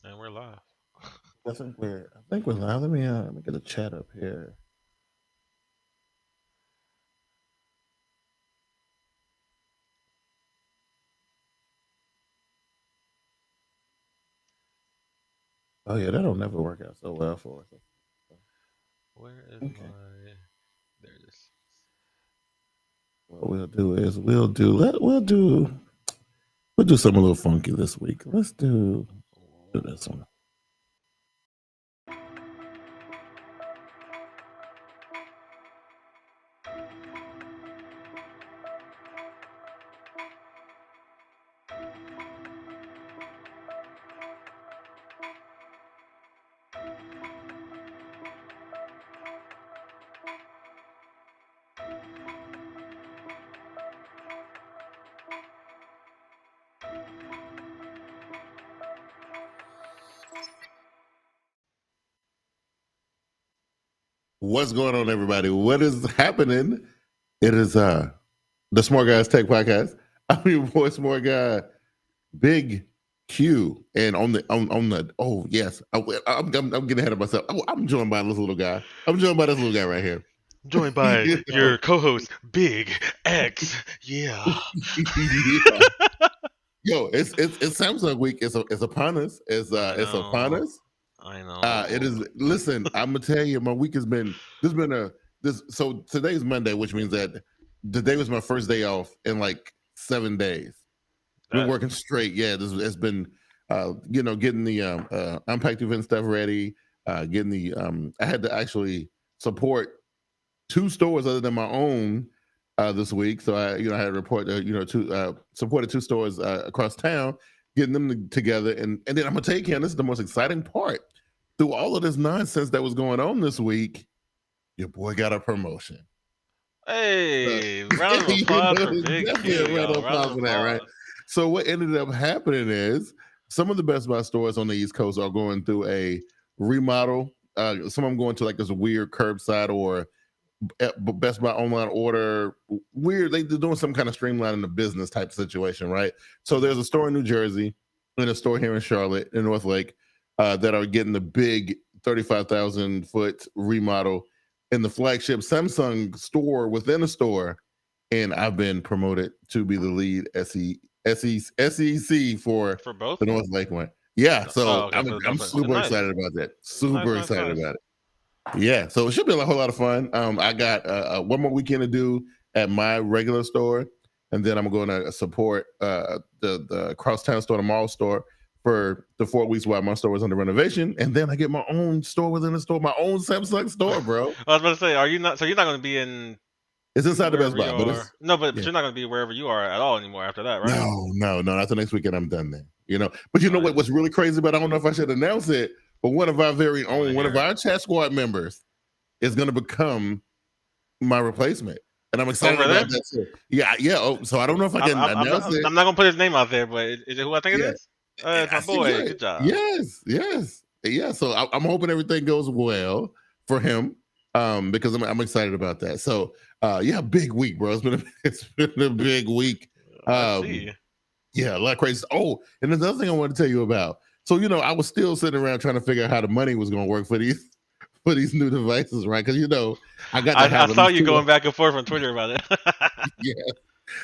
And we're live. I think we're live. Let me get a chat up here. Oh yeah, that'll never work out so well for us. Where is Okay. my? There it is. What we'll do is we'll do something a little funky this week. Let's do this one. What's going on, everybody? What is happening? It is the Smart Guyz Tech Podcast. I'm your boy, Smart Guy, Big Q, and on the oh yes, I'm getting ahead of myself. Oh, I'm joined by this little guy. I'm joined by this little guy right here. Joined by You know? your co-host, Big X. Yeah. Yeah. Yo, it's Samsung week. It's upon us. It's upon know. us. I know. It is. Listen, I'm gonna tell you, my week has been. There's been this. So today's Monday, which means that today was my first day off in like 7 days. Been working straight. Yeah, it's been. Getting the Unpacked event stuff ready. Getting the. I had to actually support 2 stores other than my own this week. So I had to report. Supported 2 stores across town, getting them together, and then I'm gonna tell you, Ken, this is the most exciting part. Through all of this nonsense that was going on this week, your boy got a promotion. Hey, round of applause for Big Definitely Q, a round y'all. of applause for that, right? So what ended up happening is some of the Best Buy stores on the East Coast are going through a remodel. Some of them going to like this weird curbside or Best Buy online order. Weird. They're doing some kind of streamlining the business type situation, right? So there's a store in New Jersey and a store here in Charlotte in North Lake that are getting the big 35,000 foot remodel in the flagship Samsung store within a store. And I've been promoted to be the lead SEC for both. the North Lake one. Yeah, so okay, I'm super nice. excited about that. Super Nice. excited about it. Yeah, so it should be a whole lot of fun. I got one more weekend to do at my regular store, and then I'm going to support the crosstown store, the mall store, for the 4 weeks while my store was under renovation, and then I get my own store within the store, my own Samsung store, bro. I was about to say, are you not? So you're not going to be in? It's inside the Best Buy, but it's but you're not going to be wherever you are at all anymore after that, right? No. Not the next weekend. I'm done there. But you know what? What's really crazy about? I don't know if I should announce it, but one of our very own, one of our chat squad members is going to become my replacement, and I'm excited about that too. Yeah. Oh, so I don't know if I can announce it. I'm not going to put his name out there, but is it who I think it is? It's my boy. Good job. Yes. Yeah. So I'm hoping everything goes well for him, because I'm excited about that. So big week, bro. It's been a big week. Yeah, a lot of crazy. Oh, and there's another thing I want to tell you about. So I was still sitting around trying to figure out how the money was going to work for these new devices, right? Because I saw you going back and forth on Twitter about it. Yeah.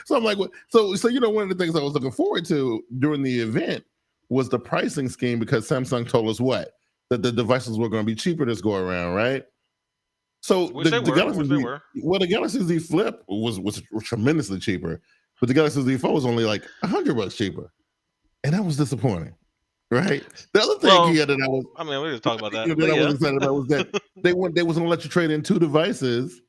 So I'm like, what? So one of the things I was looking forward to during the event was the pricing scheme, because Samsung told us that the devices were going to be cheaper this go around, right? So the Galaxy Z Flip was tremendously cheaper, but the Galaxy Z Fold was only like $100 cheaper, and that was disappointing, right? The other thing we just talk about that. I was excited about was that they was going to let you trade in 2 devices.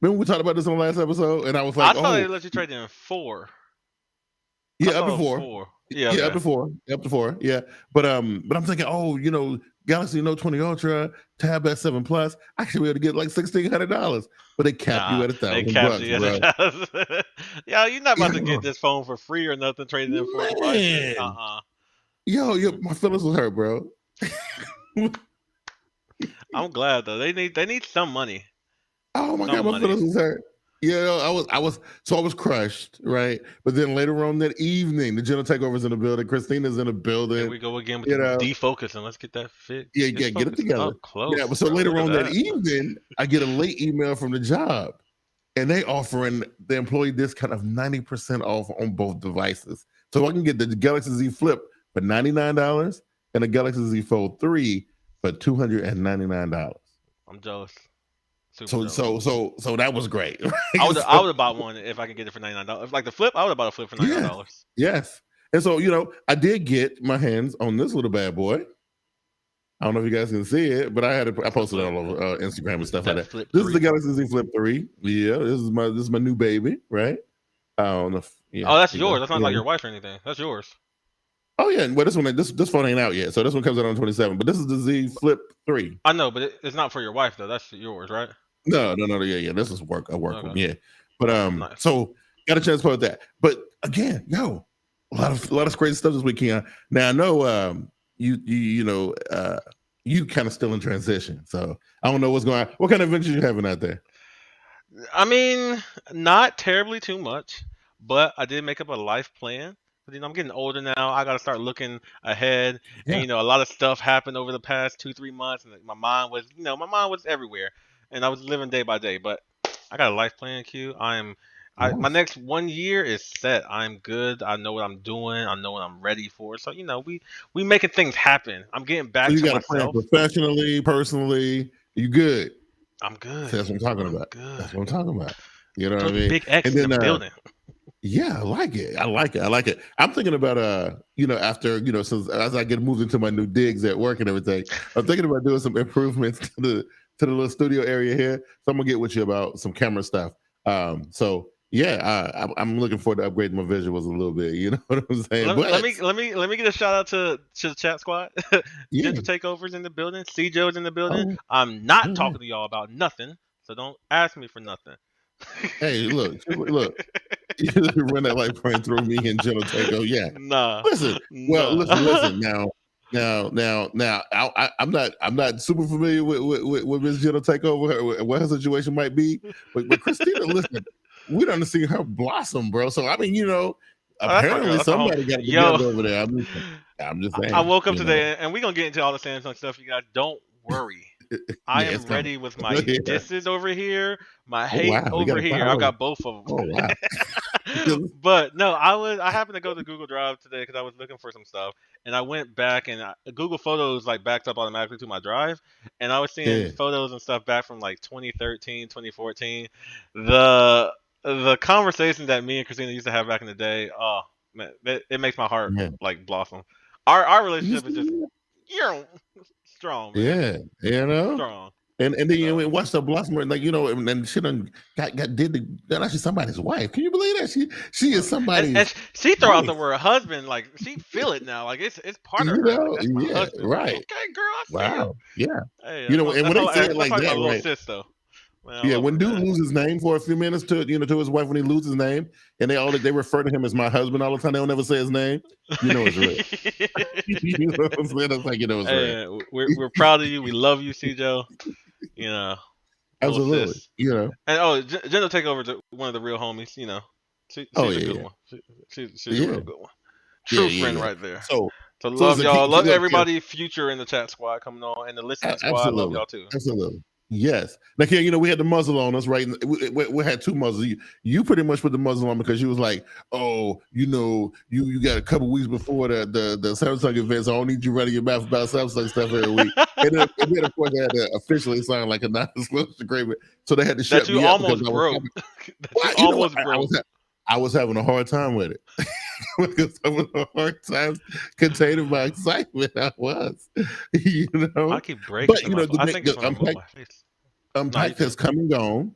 Remember we talked about this on the last episode, and I was like, I thought they let you trade in 4. Yeah, up to 4. Yeah, okay. Up to 4. Yeah, but I'm thinking, Galaxy Note 20 Ultra, Tab S7 Plus, I should be able to get like $1,600, but they cap you at $1,000, bro. Yeah, you're not about to get this phone for free or nothing. Trading in 4 devices. Yo, my feelings was hurt, bro. I'm glad though. They need some money. Oh my god, my feelings was hurt. I was crushed, right? But then later on that evening, the general takeover's in the building. Christina's in the building. Here we go again with the defocusing. Let's get that fixed. Yeah, get it together. Up close, yeah, but so later on that evening, I get a late email from the job, and they offering the employee discount of 90% off on both devices. So I can get the Galaxy Z Flip for $99 and the Galaxy Z Fold 3 for $299. I'm jealous. So that was great. Right? I would have bought one if I could get it for $99. If like the Flip, I would have bought a Flip for $99. Yes. And so, I did get my hands on this little bad boy. I don't know if you guys can see it, but I posted it all over Instagram and stuff like that. This is the Galaxy Z Flip 3. Yeah, this is my new baby, right? I don't know. That's yours. That's not like your wife or anything. That's yours. Oh yeah, well this phone ain't out yet, so this one comes out on 27. But this is the Z Flip 3. I know, but it's not for your wife though. That's yours, right? No, yeah. This is work. I work with, yeah. But nice. So got a chance to put that. But again, a lot of crazy stuff this weekend. Now I know you kind of still in transition, so I don't know what's going on. What kind of adventures you having out there? I mean, not terribly too much, but I did make up a life plan. I'm getting older now. I got to start looking ahead. Yeah. And, a lot of stuff happened over the past 2-3 months, and my mind was everywhere, and I was living day by day. But I got a life plan, Q. My next 1 year is set. I'm good. I know what I'm doing. I know what I'm ready for. So, we making things happen. I'm getting back to myself. You got a plan professionally, personally. You good? I'm good. So that's what I'm talking about. Good. That's what I'm talking about. You know what I mean? Big X in the building. Yeah, I like it. I'm thinking about after since as I get moved into my new digs at work and everything, I'm thinking about doing some improvements to the little studio area here. So I'm gonna get with you about some camera stuff. So yeah, I'm looking forward to upgrading my visuals a little bit. You know what I'm saying? Let me get a shout out to the chat squad. Gentle Takeover's in the building. C-Joe's in the building. I'm not talking to y'all about nothing, so don't ask me for nothing. Hey, look. You run that light point through me and Gentle Takeover. Yeah. Nah. Listen. Now. I'm not super familiar with Miss Gentle Takeover, what her situation might be, but Christina, listen, we done see her blossom, bro. So I mean, apparently somebody got to be over there. I'm just saying. I woke up today, and we're gonna get into all the Samsung stuff, you guys. Don't worry. I am ready with my disses over here, my hate over here. I've got both of them. Oh, wow. But no, I happened to go to Google Drive today because I was looking for some stuff, and I went back and Google Photos backed up automatically to my drive, and I was seeing photos and stuff back from 2013, 2014. The conversation that me and Christina used to have back in the day, oh man, it makes my heart blossom. Our relationship is just strong, man. Yeah, strong. And then watch the blossom, and she done got actually somebody's wife. Can you believe that she is somebody's? And she throw out the word husband, she feel it now, it's part of her. Husband. Right. Okay, girl, I see wow, you. Yeah. Hey, and when they say it like that, right? Sis, though. Man, when dude loses his name for a few minutes to his wife, when he loses his name, and they refer to him as my husband all the time, they don't ever say his name. It's real. You know what I'm saying? That's it's real. We're proud of you. We love you, C-Joe. Absolutely. And Gentle Takeover, one of the real homies. She's a good one. She's a real good one. True friend right there. So love y'all. Love everybody. Future in the chat squad coming on, and the listening squad. Love y'all too. Absolutely. Yes. Now, we had the muzzle on us, right? We had two muzzles. You pretty much put the muzzle on because you was like, oh, you got a couple weeks before the Samsung event, so I don't need you running your mouth about Samsung stuff every week. and then, of course, they had to officially sign a non-disclosure agreement, so they had to shut me up. Almost broke. I was having a hard time with it. Because I was a hard time containing my excitement. I was, I keep breaking. But the Unpacked has come and gone.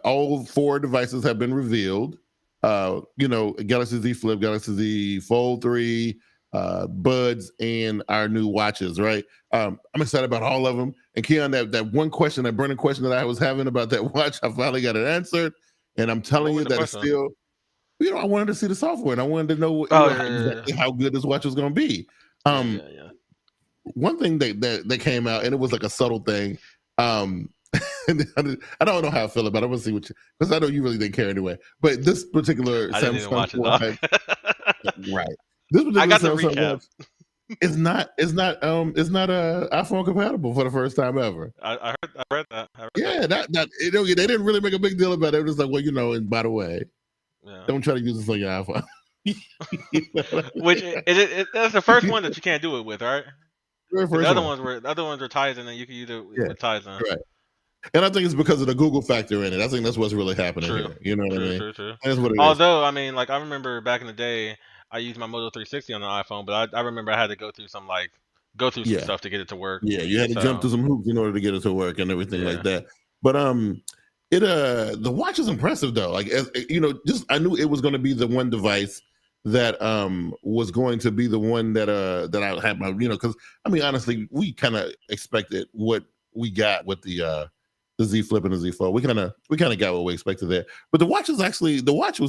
All 4 devices have been revealed. Galaxy Z Flip, Galaxy Z Fold 3, Buds, and our new watches. Right. I'm excited about all of them. And Keon, that one question, that burning question that I was having about that watch, I finally got it answered. And I'm telling you that it's still. I wanted to see the software, and I wanted to know exactly how good this watch was going to be. One thing that came out, and it was like a subtle thing. I don't know how I feel about it. I'm gonna see because I know you really didn't care anyway. But this particular I didn't even watch it, watch, right? This particular I got the Samsung recap. Watch, it's not iPhone compatible for the first time ever. I read that. That they didn't really make a big deal about it. It was like, well, and by the way, don't try to use this on your iPhone. Which that's the first one that you can't do it with, right? The other ones were Tizen, and you can use it with Tizen. Right. And I think it's because of the Google factor in it. I think that's what's really happening here. You know what I mean? True. That's what it Although, I mean, like I remember back in the day, I used my Moto 360 on the iPhone, but I remember I had to go through some some stuff to get it to work. Yeah, you had to jump through some hoops in order to get it to work and everything like that. But the watch is impressive though. Like I knew it was going to be the one device that was going to be the one that I had my because I mean honestly we kind of expected what we got with the Z Flip and the Z Fold. We kind of got what we expected there. But the watch was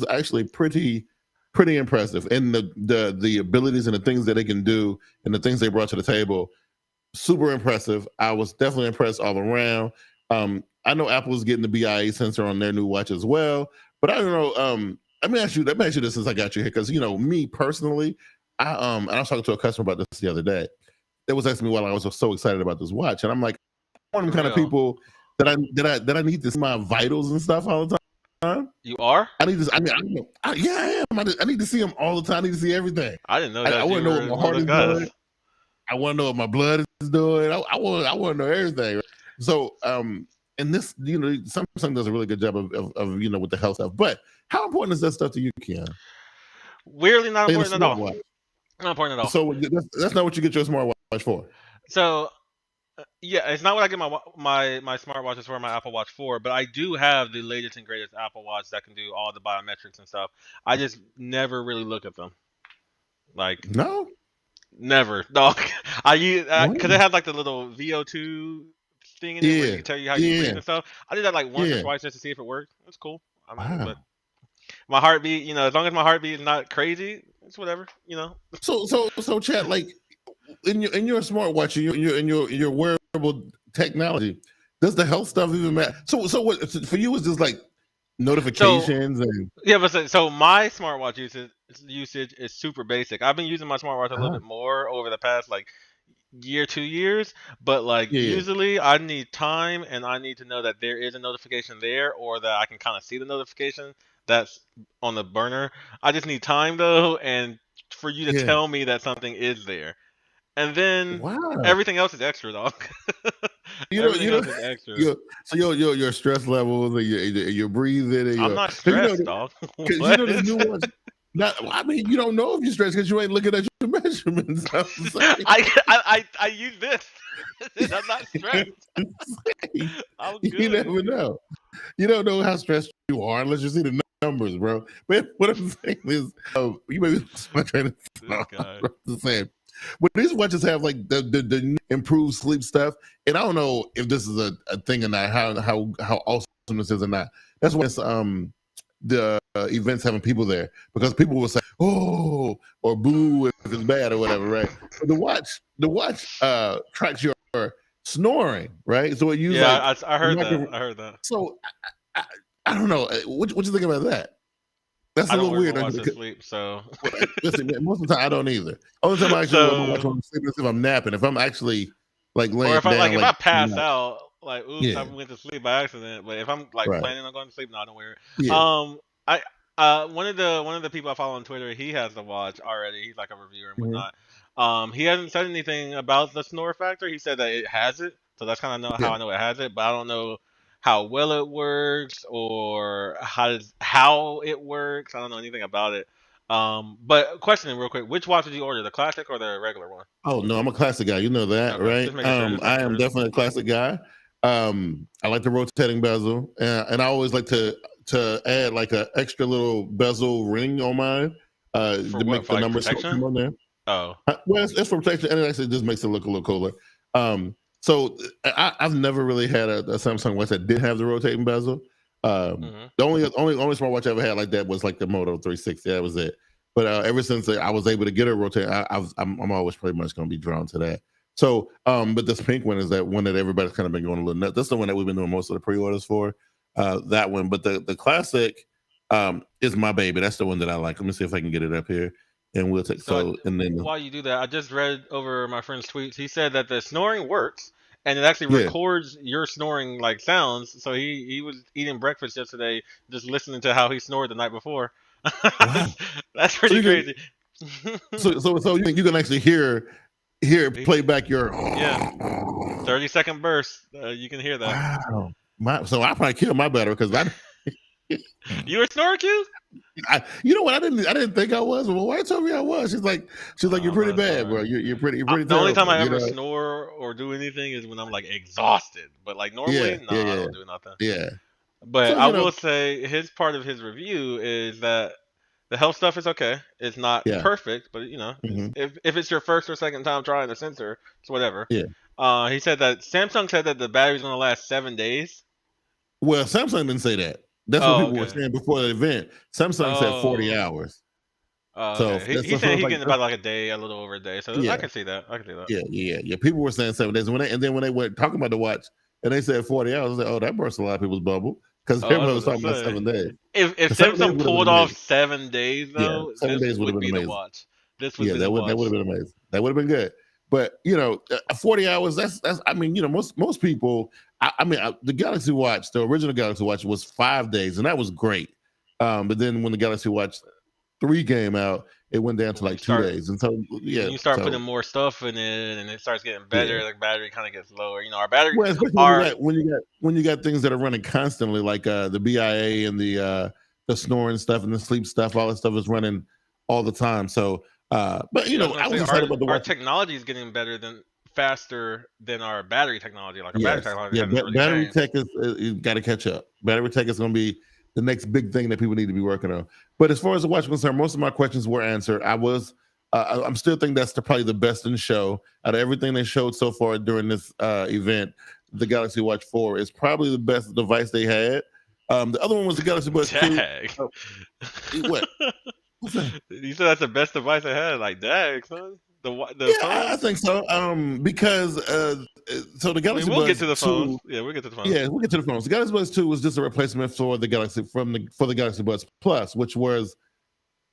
actually pretty impressive, and the abilities and the things that they can do and the things they brought to the table, super impressive. I was definitely impressed all around. I know Apple's getting the BIA sensor on their new watch as well, but I don't know. Let me ask you this since I got you here, because me personally, I was talking to a customer about this the other day. They was asking me why I was so excited about this watch, and I'm like, one of them kind of people that I need to see my vitals and stuff all the time. You are? I need to. I am. I need to see them all the time. I need to see everything. I didn't know that. I want to know what my heart is doing. I want to know what my blood is doing. I want to know everything. So, and this, Samsung does a really good job of with the health stuff. But how important is that stuff to you, Keon? Weirdly, not important at all. Not important at all. So that's not what you get your smartwatch for. So. Yeah, it's not what I get my smartwatches for, my Apple Watch 4, but I do have the latest and greatest Apple Watch that can do all the biometrics and stuff. I just never really look at them. No, never. No, I use because it has the little VO2 thing in it where it can tell you how you breathe and stuff. I did that once or twice just to see if it worked. It's cool. But my heartbeat, as long as my heartbeat is not crazy, it's whatever. So chat in your smartwatch, in your wearable technology, does the health stuff even matter? So what for you is just notifications so my smartwatch usage is super basic. I've been using my smartwatch a little bit more over the past year, 2 years, but usually I need time and I need to know that there is a notification there or that I can kind of see the notification that's on the burner. I just need time though, and for you to tell me that something is there. And then everything else is extra, dog. Everything else is extra. So your stress levels and your breathing. I'm not stressed, dog. Because this new one. You don't know if you're stressed because you ain't looking at your measurements. I use this. I'm not stressed. I'm good. You never know. You don't know how stressed you are unless you see the numbers, bro. But what I'm saying is, you may be my trainer. The same. But these watches have the improved sleep stuff, and I don't know if this is a thing or not. How awesome this is or not. That's why it's the events having people there, because people will say "oh" or "boo" if it's bad or whatever, right? But the watch tracks your snoring, right? So it uses I heard that. So I don't know what you think about that. That's a little weird. I don't sleep, so listen, most of the time I don't either. Only time I actually watch on sleep is if I'm napping. If I'm actually laying down, if I pass out, oops, I went to sleep by accident. But if I'm planning on going to sleep, no, I don't wear it. Yeah. One of the people I follow on Twitter, he has the watch already. He's a reviewer and whatnot. He hasn't said anything about the snore factor. He said that it has it, so that's kind of how I know it has it. But I don't know how well it works or how it works. I don't know anything about it. But question real quick, which watch did you order, the classic or the regular one? Oh no, I'm a classic guy. You know that, right? I am definitely a classic guy. I like the rotating bezel, and I always like to add an extra little bezel ring on mine to make the numbers come on there. Oh, well, it's for protection, and it actually just makes it look a little cooler. So I've never really had a Samsung watch that did have the rotating bezel. The only smartwatch I ever had like that was the Moto 360. That was it. But ever since I was able to get a rotating, I'm always pretty much going to be drawn to that. So, but this pink one is that one that everybody's kind of been going a little nuts. That's the one that we've been doing most of the pre-orders for. That one, but the classic is my baby. That's the one that I like. Let me see if I can get it up here, and we'll take. And then while you do that, I just read over my friend's tweets. He said that the snoring works, and it actually records your snoring like sounds. So he was eating breakfast yesterday, just listening to how he snored the night before. Wow. That's pretty crazy. So you can actually hear play back your 30-second burst. You can hear that. Wow. So I probably killed my battery because I. You were snoring, Q? You know what? I didn't think I was. But my wife told me I was. She's like, you're pretty bad, bro. You're pretty. The only time I ever snore or do anything is when I'm like exhausted. But like normally, I don't do nothing. Yeah. But so, I will say his part of his review is that the health stuff is okay. It's not perfect, but if it's your first or second time trying the sensor, it's whatever. Yeah. He said that Samsung said that the battery's gonna last 7 days. Well, Samsung didn't say that. That's what people were saying before the event. Samsung said 40 hours. So he said he's getting about like a day, a little over a day. So I can see that. Yeah. People were saying 7 days. And then when they were talking about the watch and they said 40 hours, I was like, that burst a lot of people's bubble because everyone was talking about 7 days. If Samsung pulled off 7 days though, 7 days would have been amazing. The watch. This would that would have been amazing. That would have been good. But 40 hours. That's. I mean, most people. The Galaxy Watch, the original Galaxy Watch, was 5 days, and that was great. But then when the Galaxy Watch 3 came out, it went down to like 2 days, and so when you start putting more stuff in it, and it starts getting better. The battery kind of gets lower. Our battery. Well, especially when you got things that are running constantly, like the BIA and the snoring stuff and the sleep stuff. All that stuff is running all the time. So, but I was excited about the watch. Our technology is getting faster than our battery technology. Like our battery technology, battery tech is got to catch up. Battery tech is going to be the next big thing that people need to be working on. But as far as the watch is concerned, most of my questions were answered. I'm still think that's probably the best in the show. Out of everything they showed so far during this event, the Galaxy Watch 4 is probably the best device they had. The other one was the Galaxy Buds 2. What? You said that's the best device I had. Like, dang, son. I think so. Because so the Galaxy Buds. We'll get to the phones. We'll get to the phones. Yeah, we'll get to the phones. The Galaxy Buds 2 was just a replacement for the Galaxy for the Galaxy Buds Plus, which was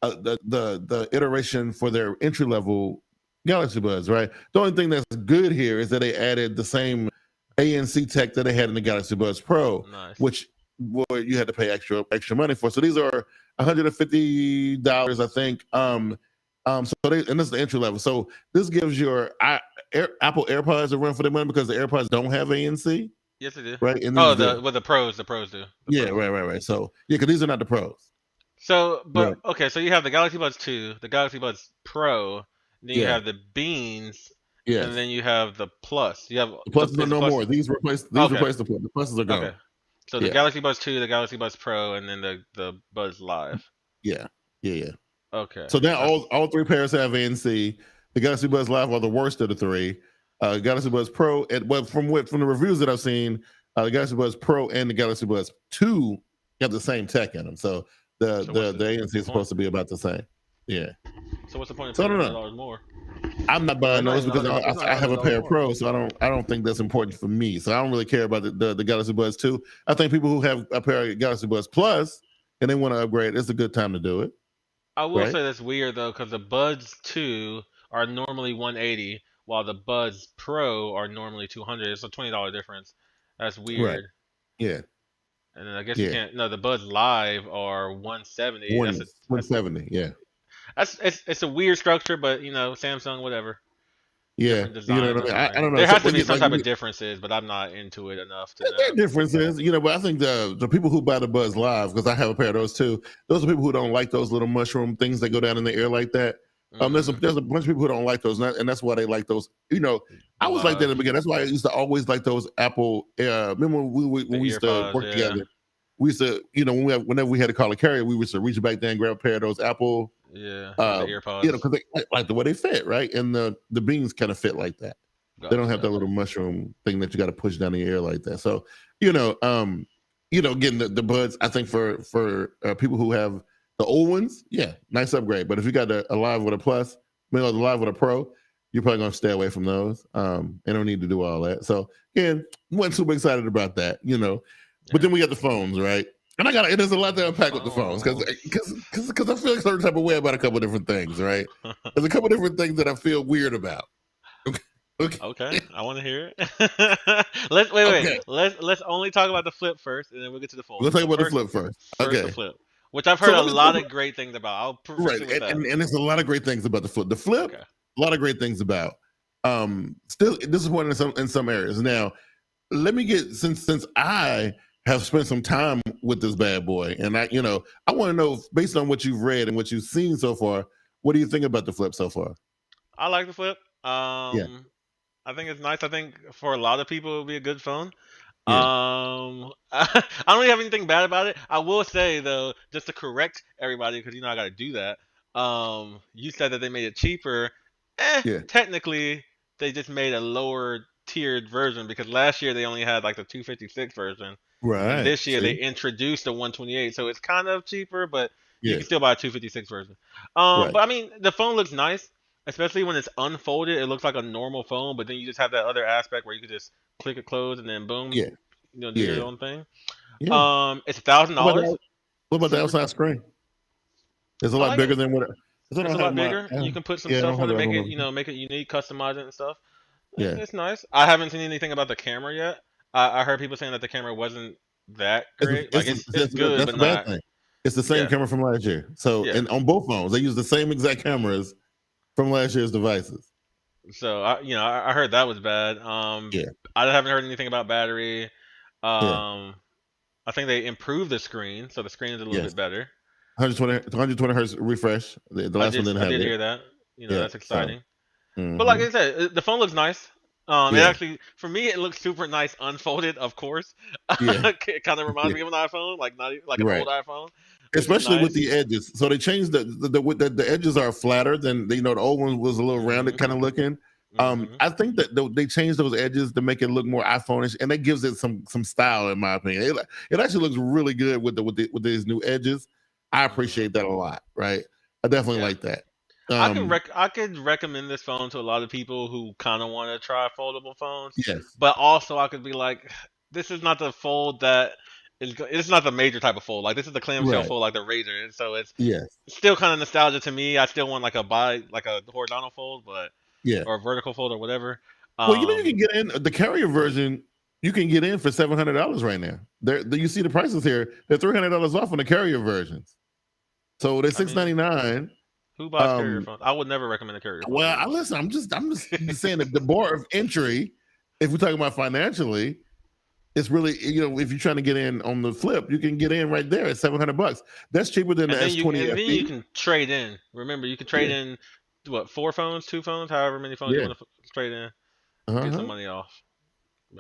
the iteration for their entry level Galaxy Buds. Right. The only thing that's good here is that they added the same ANC tech that they had in the Galaxy Buds Pro, which you had to pay extra money for. So these are $150, I think. So and this is the entry level. So this gives your Apple AirPods a run for their money because the AirPods don't have ANC. Yes, they do. Right. And the pros do. Right. So because these are not the pros. So, okay. So you have the Galaxy Buds 2, the Galaxy Buds Pro, then you have the Beans, and then you have the Plus. You have the Pluses are no more. These replace the Plus. The Pluses are gone. Okay. So the Galaxy Buds 2, the Galaxy Buds Pro, and then the Buds Live. Yeah. Okay. So now all 3 pairs have ANC. The Galaxy Buds Live are the worst of the 3. Galaxy Buds Pro, from the reviews that I've seen, the Galaxy Buds Pro and the Galaxy Buds 2 have the same tech in them. So the ANC is supposed to be about the same. Yeah. So what's the point of paying $100 more? I'm not buying those because I have a pair of Pros, so I don't think that's important for me. So I don't really care about the Galaxy Buds 2. I think people who have a pair of Galaxy Buds Plus and they want to upgrade, it's a good time to do it. I will say that's weird though, because the Buds 2 are normally $180, while the Buds Pro are normally $200. It's a $20 difference. That's weird. Right. Yeah. And then I guess you can't. No, the Buds Live are $170. $170. Yeah. It's a weird structure, but Samsung, whatever. Yeah, you know what I mean. I don't know. There has to be some type of differences, but I'm not into it enough to know. There are differences, but I think the people who buy the Buds Live, because I have a pair of those too, those are people who don't like those little mushroom things that go down in the air like that. There's a bunch of people who don't like those, and that's why they like those. I was like that in the beginning. That's why I used to always like those Apple. Remember when we used to work together? We used to, whenever we had to call a carrier, we used to reach back there and grab a pair of those Apple. The AirPods. Because they like the way they fit, right? And the Beans kind of fit like that. They don't have that little mushroom thing that you got to push down the air like that. So, getting the Buds, I think for people who have the old ones, nice upgrade. But if you got a Live with a Plus, the Live with a Pro, you're probably gonna stay away from those. And don't need to do all that. So again, wasn't super excited about that, you know. But then we got the phones, right? And there's a lot to unpack with the phones because I feel a certain type of way about a couple of different things, right? There's a couple of different things that I feel weird about. Okay, I want to hear it. Let's only talk about the flip first, and then we'll get to the fold. Let's talk about the flip first. Okay, the flip, which I've heard a lot of great things about. I'll right, and there's a lot of great things about the flip. The flip, a lot of great things about. Still disappointing in some areas. Now, let me get since I have spent some time with this bad boy, and I want to know, based on what you've read and what you've seen so far, what do you think about the flip so far? I like the flip. I think it's nice. I think for a lot of people, it'll be a good phone. Yeah. I don't really have anything bad about it. I will say, though, just to correct everybody, because I got to do that. You said that they made it cheaper. Technically, they just made a lower tiered version, because last year they only had like the 256 version. Right. And this year they introduced the 128, so it's kind of cheaper, but you can still buy a 256 version. But I mean, the phone looks nice. Especially when it's unfolded, it looks like a normal phone, but then you just have that other aspect where you could just click it close and then boom, do your own thing. Yeah. It's $1,000. What about the outside screen? It's a lot bigger than what. It's a lot bigger. You can put some stuff on it, make it unique, customize it and stuff. Yeah, it's nice. I haven't seen anything about the camera yet. I heard people saying that the camera wasn't that great. It's good, but not. Thing. It's the same camera from last year. So and on both phones, they use the same exact cameras from last year's devices. So I heard that was bad. I haven't heard anything about battery. I think they improved the screen, so the screen is a little bit better. 120 hertz refresh. The last one didn't have it. I did hear that. That's exciting. But like I said, the phone looks nice. It actually, for me, it looks super nice unfolded. Of course, it kind of reminds me of an iPhone, like an old iPhone. Especially with the edges. So they changed the edges are flatter than the old one was a little rounded kind of looking. I think that they changed those edges to make it look more iPhone-ish, and that gives it some style, in my opinion. It actually looks really good with these new edges. I appreciate that a lot. Right, I definitely like that. I could recommend this phone to a lot of people who kind of want to try foldable phones. Yes, but also I could be like, this is not the fold that. It's not the major type of fold. Like, this is the clamshell fold, like the Razor, and so it's still kind of nostalgia to me. I still want like a horizontal fold, or a vertical fold or whatever. Well, you can get in the carrier version. You can get in for $700 right now. You see the prices here. They're $300 off on the carrier versions. So they're $699. Who buys carrier phones? I would never recommend a carrier phone. Well, I'm just saying that the bar of entry, if we're talking about financially. It's really, if you're trying to get in on the flip, you can get in right there at $700. That's cheaper than the S20 and then you can trade in. Remember, you can trade in, 4 phones, 2 phones, however many phones you want to trade in. Get some money off.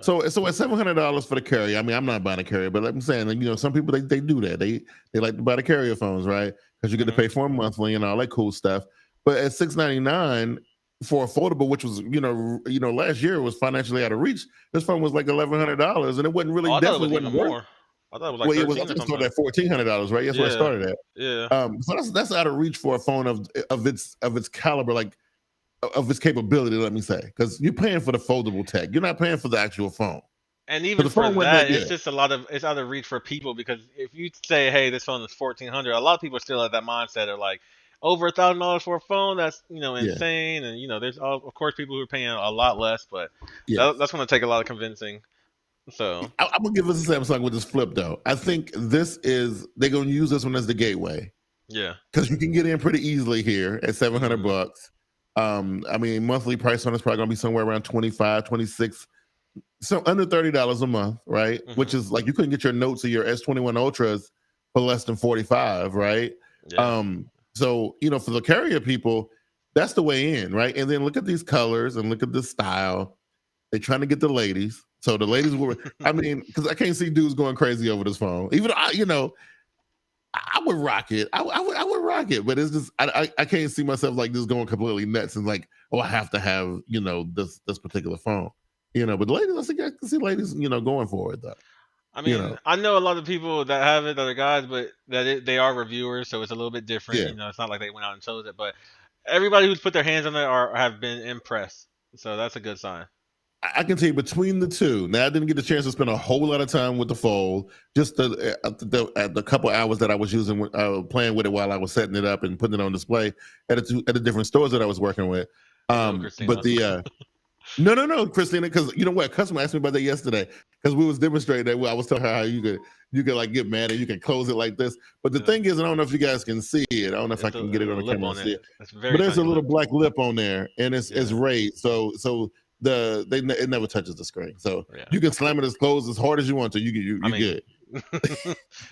So at $700 for the carrier. I mean, I'm not buying a carrier, but like I'm saying, some people they do that. They like to buy the carrier phones, right? Because you get to pay for them monthly and all that cool stuff. But at $699. For a foldable, which was last year was financially out of reach. This phone was like $1,100, and it wasn't really definitely wasn't more. I thought it was like $1,300. It started at $1,400, right? That's where I started at. Yeah. So that's out of reach for a phone of its caliber, like of its capability. Let me say, because you're paying for the foldable tech, you're not paying for the actual phone. And even for that, it's just it's out of reach for people, because if you say, hey, this phone is $1,400, a lot of people are still at that mindset of like, over $1,000 for a phone, that's insane. And there's of course people who are paying a lot less, but that's going to take a lot of convincing. So I'm gonna give us a Samsung with this flip though. I think they're gonna use this one as the gateway. Yeah, because you can get in pretty easily here at $700. I mean, monthly price on it's probably gonna be somewhere around 25, 26, so under $30 a month, right? Which is like you couldn't get your Notes or your S21 Ultras for less than 45, right? Yeah. So, for the carrier people, that's the way in, right? And then look at these colors and look at this style. They're trying to get the ladies. So the ladies were, because I can't see dudes going crazy over this phone. Even, I would rock it. I would rock it. But it's just, I can't see myself like just going completely nuts and like, I have to have, this particular phone. But the ladies, I can see ladies, going for it though. I mean, I know a lot of people that have it that are guys, but they are reviewers, so it's a little bit different. It's not like they went out and chose it. But everybody who's put their hands on it have been impressed. So that's a good sign. I can tell you between the two. Now I didn't get the chance to spend a whole lot of time with the Fold. Just the couple hours that I was using, playing with it while I was setting it up and putting it on display at the different stores that I was working with. But the no, Christina, because you know what, a customer asked me about that yesterday because we was demonstrating that. I was telling her how you could like get mad and you can close it like this. But the thing is, I don't know if you guys can see it. I don't know if I can get it on the camera and see it. But there's a little black lip on there, and it's raised. So it never touches the screen. So you can slam it as closed as hard as you want to. You good.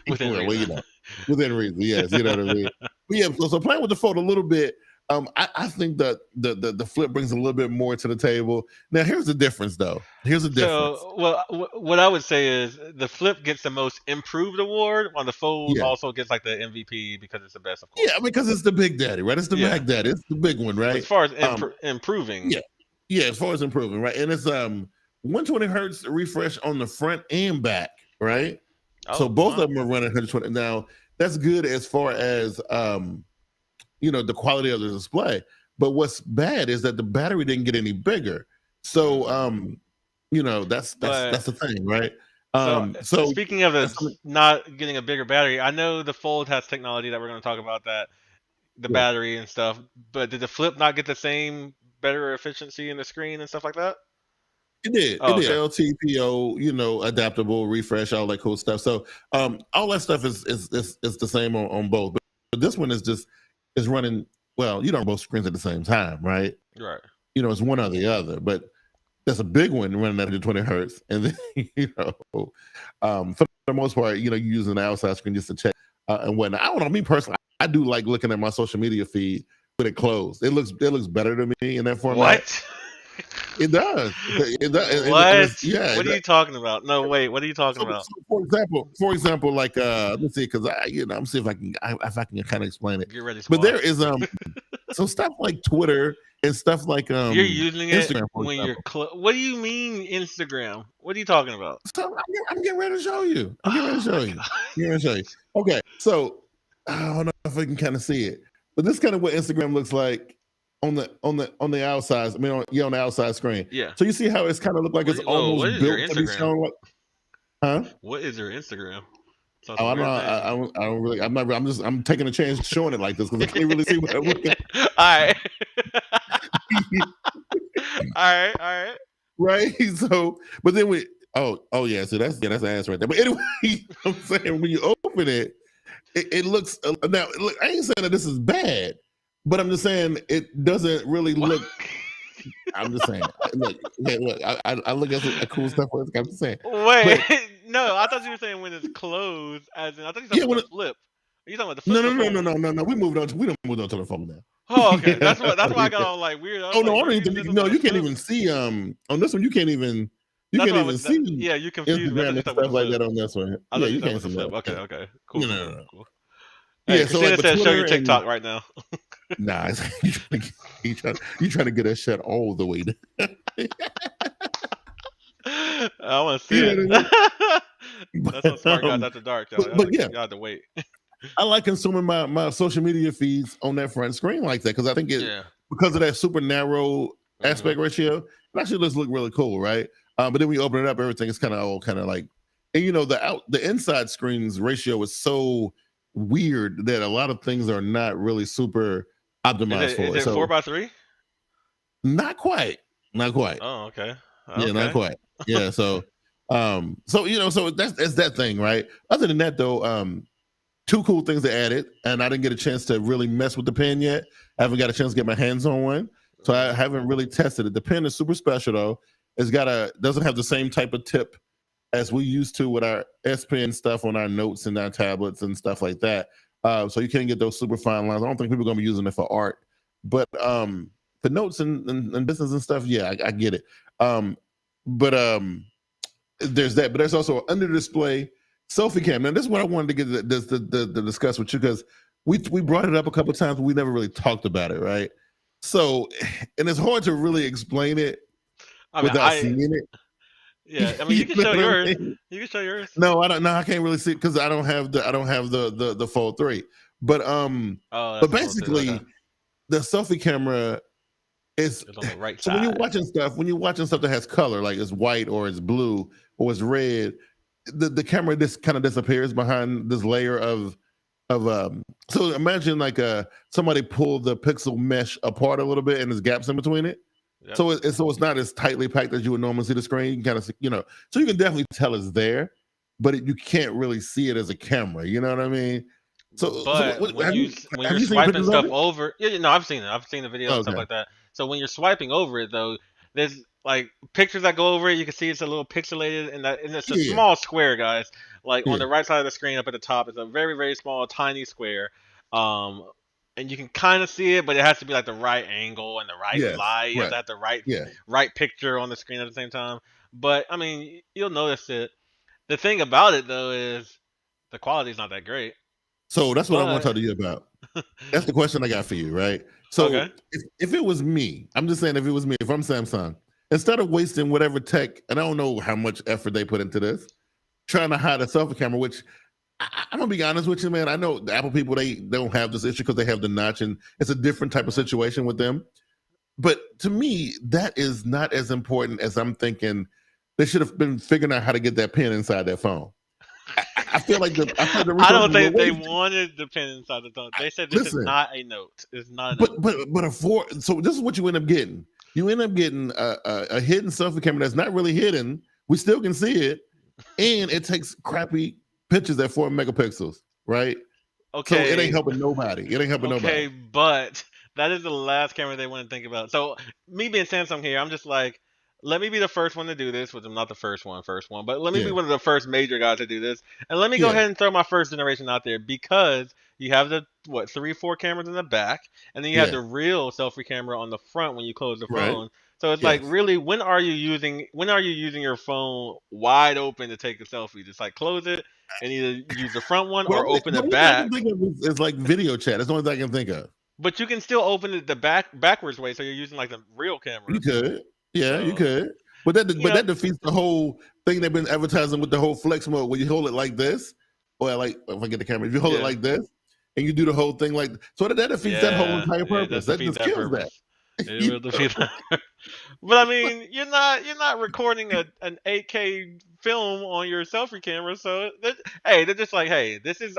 Within reason. Within reason, yes. You know what I mean? But yeah, so playing with the Fold a little bit. I think that the flip brings a little bit more to the table. Now, here's the difference, though. So, well, what I would say is the flip gets the most improved award, while the Fold also gets like the MVP because it's the best, of course. Yeah, because it's the big daddy, right? It's the Mac Daddy. It's the big one, right? As far as improving. Yeah, as far as improving, right? And it's 120 hertz refresh on the front and back, right? So both of them are running 120. Now, that's good as far as the quality of the display. But what's bad is that the battery didn't get any bigger. So that's the thing, right? So speaking of not getting a bigger battery, I know the Fold has technology that we're going to talk about, that the battery and stuff, but did the Flip not get the same better efficiency in the screen and stuff like that? It did. It did. LTPO, adaptable, refresh, all that cool stuff. So all that stuff is the same on both. But this one is running, well, both screens at the same time, right? Right. It's one or the other. But that's a big one running at 120 hertz. And then, for the most part, you're using the outside screen just to check and whatnot. I don't know, me personally, I do like looking at my social media feed with it closed. It looks better to me in that format. What? It does. It does. What? What are you talking about? No, wait. What are you talking about? So for example, like let's see, because I'm see if I can kind of explain it. Get ready, but there is so stuff like Twitter and stuff like you're using Instagram it when you're what do you mean Instagram? What are you talking about? So I'm getting ready to show you. Okay, so I don't know if I can kind of see it, but this is kind of what Instagram looks like on the outside. I mean, on the outside screen. Yeah. So you see how it's kind of look like it's almost built to be shown. What is your Instagram? I don't really. I'm taking a chance showing it like this because I can't really see what I'm looking at. All right. Right. So, but then yeah. So that's ass right there. But anyway, I'm saying when you open it, it looks. Now, look, I ain't saying that this is bad, but I'm just saying it doesn't really look. I'm just saying. Look, I look at some cool stuff. I'm just saying. Wait, no, I thought you were saying when it's closed. As in, I thought you were talking about the Flip. Are you talking about the Flip? No. We moved on to the phone now. Oh, okay. That's why I got all like weird. I don't even. No, you can't even see. On this one, you can't even. You can't even see. Yeah, you confused Instagram and stuff like that on this one. Yeah, you can't see that. Okay. Cool. No. Cool. Hey, yeah, so Christina says show your TikTok right now. Nah, you trying to get that shit all the way down. I want to see it. That's on Smart Guyz After Dark, y'all. But yeah, y'all have to wait. I like consuming my social media feeds on that front screen like that because I think because of that super narrow aspect ratio, it actually does look really cool, right? But then when you open it up, everything is kind of like, and the inside screen's ratio is so weird that a lot of things are not really super optimized for it. Is it 4x3? Not quite. Oh, okay. Yeah, not quite. Yeah, so so that's that thing, right? Other than that, though, two cool things they added, and I didn't get a chance to really mess with the pen yet. I haven't got a chance to get my hands on one, so I haven't really tested it. The pen is super special though. It's doesn't have the same type of tip as we used to with our S Pen stuff on our notes and our tablets and stuff like that. So you can't get those super fine lines. I don't think people are gonna be using it for art, but for notes and business and stuff, yeah, I get it. But there's that. But there's also under display selfie cam. Now this is what I wanted to get to discuss with you because we brought it up a couple of times, but we never really talked about it, right? So, and it's hard to really explain it without seeing it. Yeah, I mean, you can show yours. You can show yours. No, I don't. No, I can't really see it because I don't have the Fold 3. But but basically, the selfie camera is on the right so side. when you're watching stuff that has color, like it's white or it's blue or it's red, the camera just kind of disappears behind this layer of so imagine like somebody pulled the pixel mesh apart a little bit and there's gaps in between it. Yep. So it's not as tightly packed as you would normally see the screen. You can kind of see, so you can definitely tell it's there, but you can't really see it as a camera. You know what I mean? So, but when you're swiping stuff over, I've seen it. I've seen the video and stuff like that. So when you're swiping over it, though, there's like pictures that go over it. You can see it's a little pixelated, and it's a small square, guys. Like on the right side of the screen, up at the top, it's a very, very small, tiny square. And you can kind of see it, but it has to be like the right angle and the right light. You have to have the right picture on the screen at the same time. But I mean, you'll notice it. The thing about it, though, is the quality's not that great. So that's what I want to talk to you about. That's the question I got for you, right? So if it was me, I'm just saying, if it was me, if I'm Samsung, instead of wasting whatever tech, and I don't know how much effort they put into this, trying to hide a selfie camera, which I'm gonna be honest with you, man. I know the Apple people, they don't have this issue because they have the notch, and it's a different type of situation with them. But to me, that is not as important as I'm thinking. They should have been figuring out how to get that pin inside that phone. I feel like I don't think they wanted the pin inside the phone. They said this is not a note. It's not. So this is what you end up getting. You end up getting a hidden selfie camera that's not really hidden. We still can see it, and it takes crappy pictures at 4 megapixels, right? Okay. So it ain't helping nobody. Okay, but that is the last camera they want to think about. So me being Samsung here, I'm just like, let me be the first one to do this, which I'm not the first one, but let me be one of the first major guys to do this. And let me go ahead and throw my first generation out there, because you have the 3-4 cameras in the back, and then you have the real selfie camera on the front when you close the phone. So it's like, really, when are you using your phone wide open to take a selfie? Just like close it and either use the front one or open the back. It's like video chat. That's the only thing I can think of. But you can still open it the backwards way, so you're using like the real camera. You could. Yeah, you could. But that defeats the whole thing they've been advertising with the whole flex mode, where you hold it like this, or like, if I get the camera, if you hold it like this and you do the whole thing like, so that defeats that whole entire purpose. That just kills that. It will defeat that. But I mean, you're not recording an 8K film on your selfie camera, so they're just like, hey, this is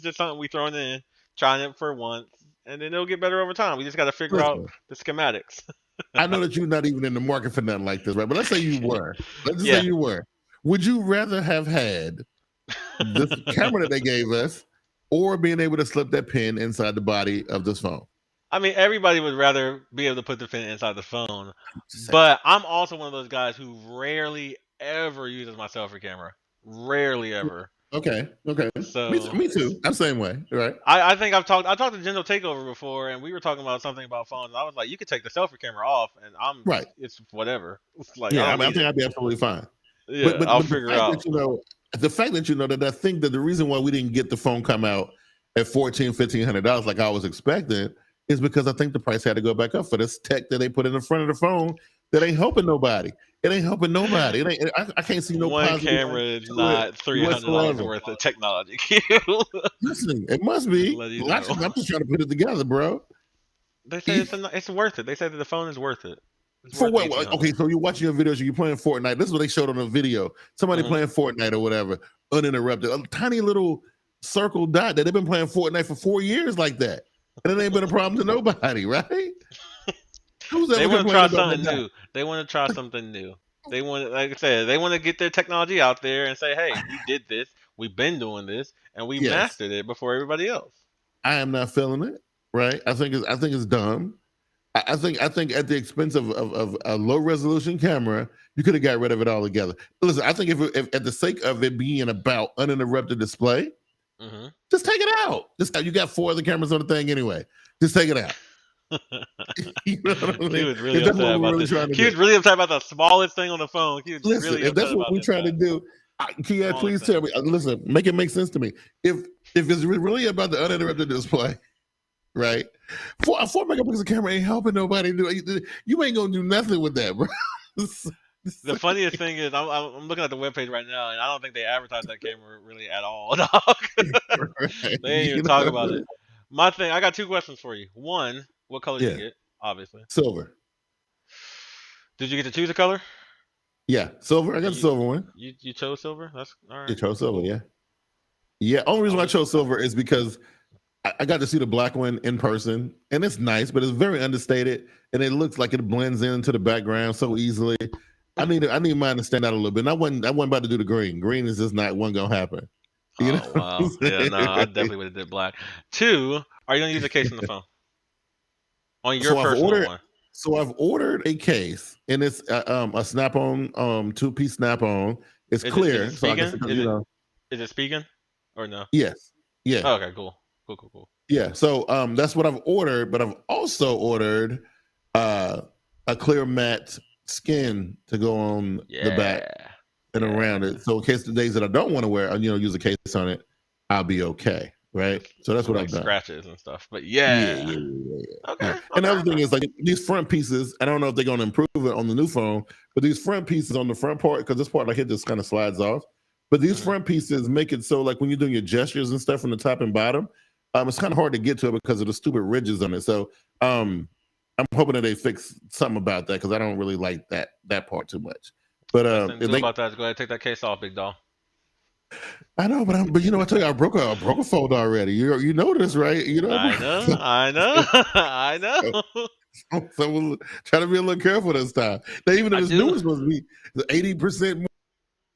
just something we throwing in, trying it for once, and then it'll get better over time. We just got to figure out the schematics. I know that you're not even in the market for nothing like this, right? But let's say you were. Let's just say you were. Would you rather have had this camera that they gave us, or being able to slip that pin inside the body of this phone? I mean, everybody would rather be able to put the pin inside the phone, but I'm also one of those guys who rarely ever uses my selfie camera. Rarely ever. Okay. So me too. I'm the same way, right? I think I talked to General Takeover before, and we were talking about something about phones. I was like, you could take the selfie camera off, and I'm right. It's whatever. It's like, I think I'd be absolutely fine. Yeah, but I'll figure it out. The fact that that I think that the reason why we didn't get the phone come out at $1,400-$1,500 like I was expecting is because I think the price had to go back up for this tech that they put in the front of the phone that ain't helping nobody. It ain't helping nobody. I can't see no one camera is not $300 worth of technology. Listen, it must be. I'm just trying to put it together, bro. They say it's worth it. They say that the phone is worth it. For what? Okay, so you're watching your videos, you're playing Fortnite. This is what they showed on the video. Somebody playing Fortnite or whatever, uninterrupted. A tiny little circle dot that they've been playing Fortnite for 4 years like that. And it ain't been a problem to nobody, right? They want to try something new. They want to try something new. They want, like I said, they want to get their technology out there and say, "Hey, we did this. We've been doing this, and we mastered it before everybody else." I am not feeling it. Right? I think it's dumb. I think at the expense of a low resolution camera, you could have got rid of it altogether. Listen, I think if at the sake of it being about uninterrupted display, just take it out. You got 4 other cameras on the thing anyway. Just take it out. You know what I mean? He was really upset about this. He was really upset about the smallest thing on the phone. Listen, if that's what we're trying to do, Kia, please tell me. Listen, make it make sense to me. If it's really about the uninterrupted display, right? A 4 megapixel camera ain't helping nobody do it. You ain't gonna do nothing with that, bro. The funniest thing is, I'm looking at the webpage right now, and I don't think they advertise that camera really at all, dog. Right. They ain't even talk about it. I got 2 questions for you. One, What color did you get? Obviously. Silver. Did you get to choose a color? Yeah, silver. I got the silver one. You chose silver? That's all right. You chose silver, yeah. Yeah, only reason why I chose silver is because I got to see the black one in person, and it's nice, but it's very understated, and it looks like it blends into the background so easily. I need mine to stand out a little bit. And I wasn't about to do the green. Green is just not gonna happen. You know? Wow. Yeah, no, I definitely would have did black. 2, are you gonna use a case on the phone? On your personal one. So I've ordered a case, and it's a snap-on, 2-piece snap-on. It's clear. Is it speaking or no? Yes. Yeah. Oh, okay. Cool. Yeah. So that's what I've ordered, but I've also ordered a clear matte skin to go on the back and around it. So in case the days that I don't want to wear, use a case on it, I'll be okay. Right. So that's what I've done. Scratches and stuff. But yeah. Okay. And the other thing is, like, these front pieces, I don't know if they're going to improve it on the new phone, but these front pieces on the front part, because this part, like, it just kind of slides off. But these front pieces make it so, like, when you're doing your gestures and stuff from the top and bottom, it's kind of hard to get to it because of the stupid ridges on it. So I'm hoping that they fix something about that, because I don't really like that part too much. But about that, go ahead and take that case off, big dog. I know, but I tell you, I broke a fold already. You know this, right? I know. So we'll try to be a little careful this time. Now, even if this new one's supposed to be 80%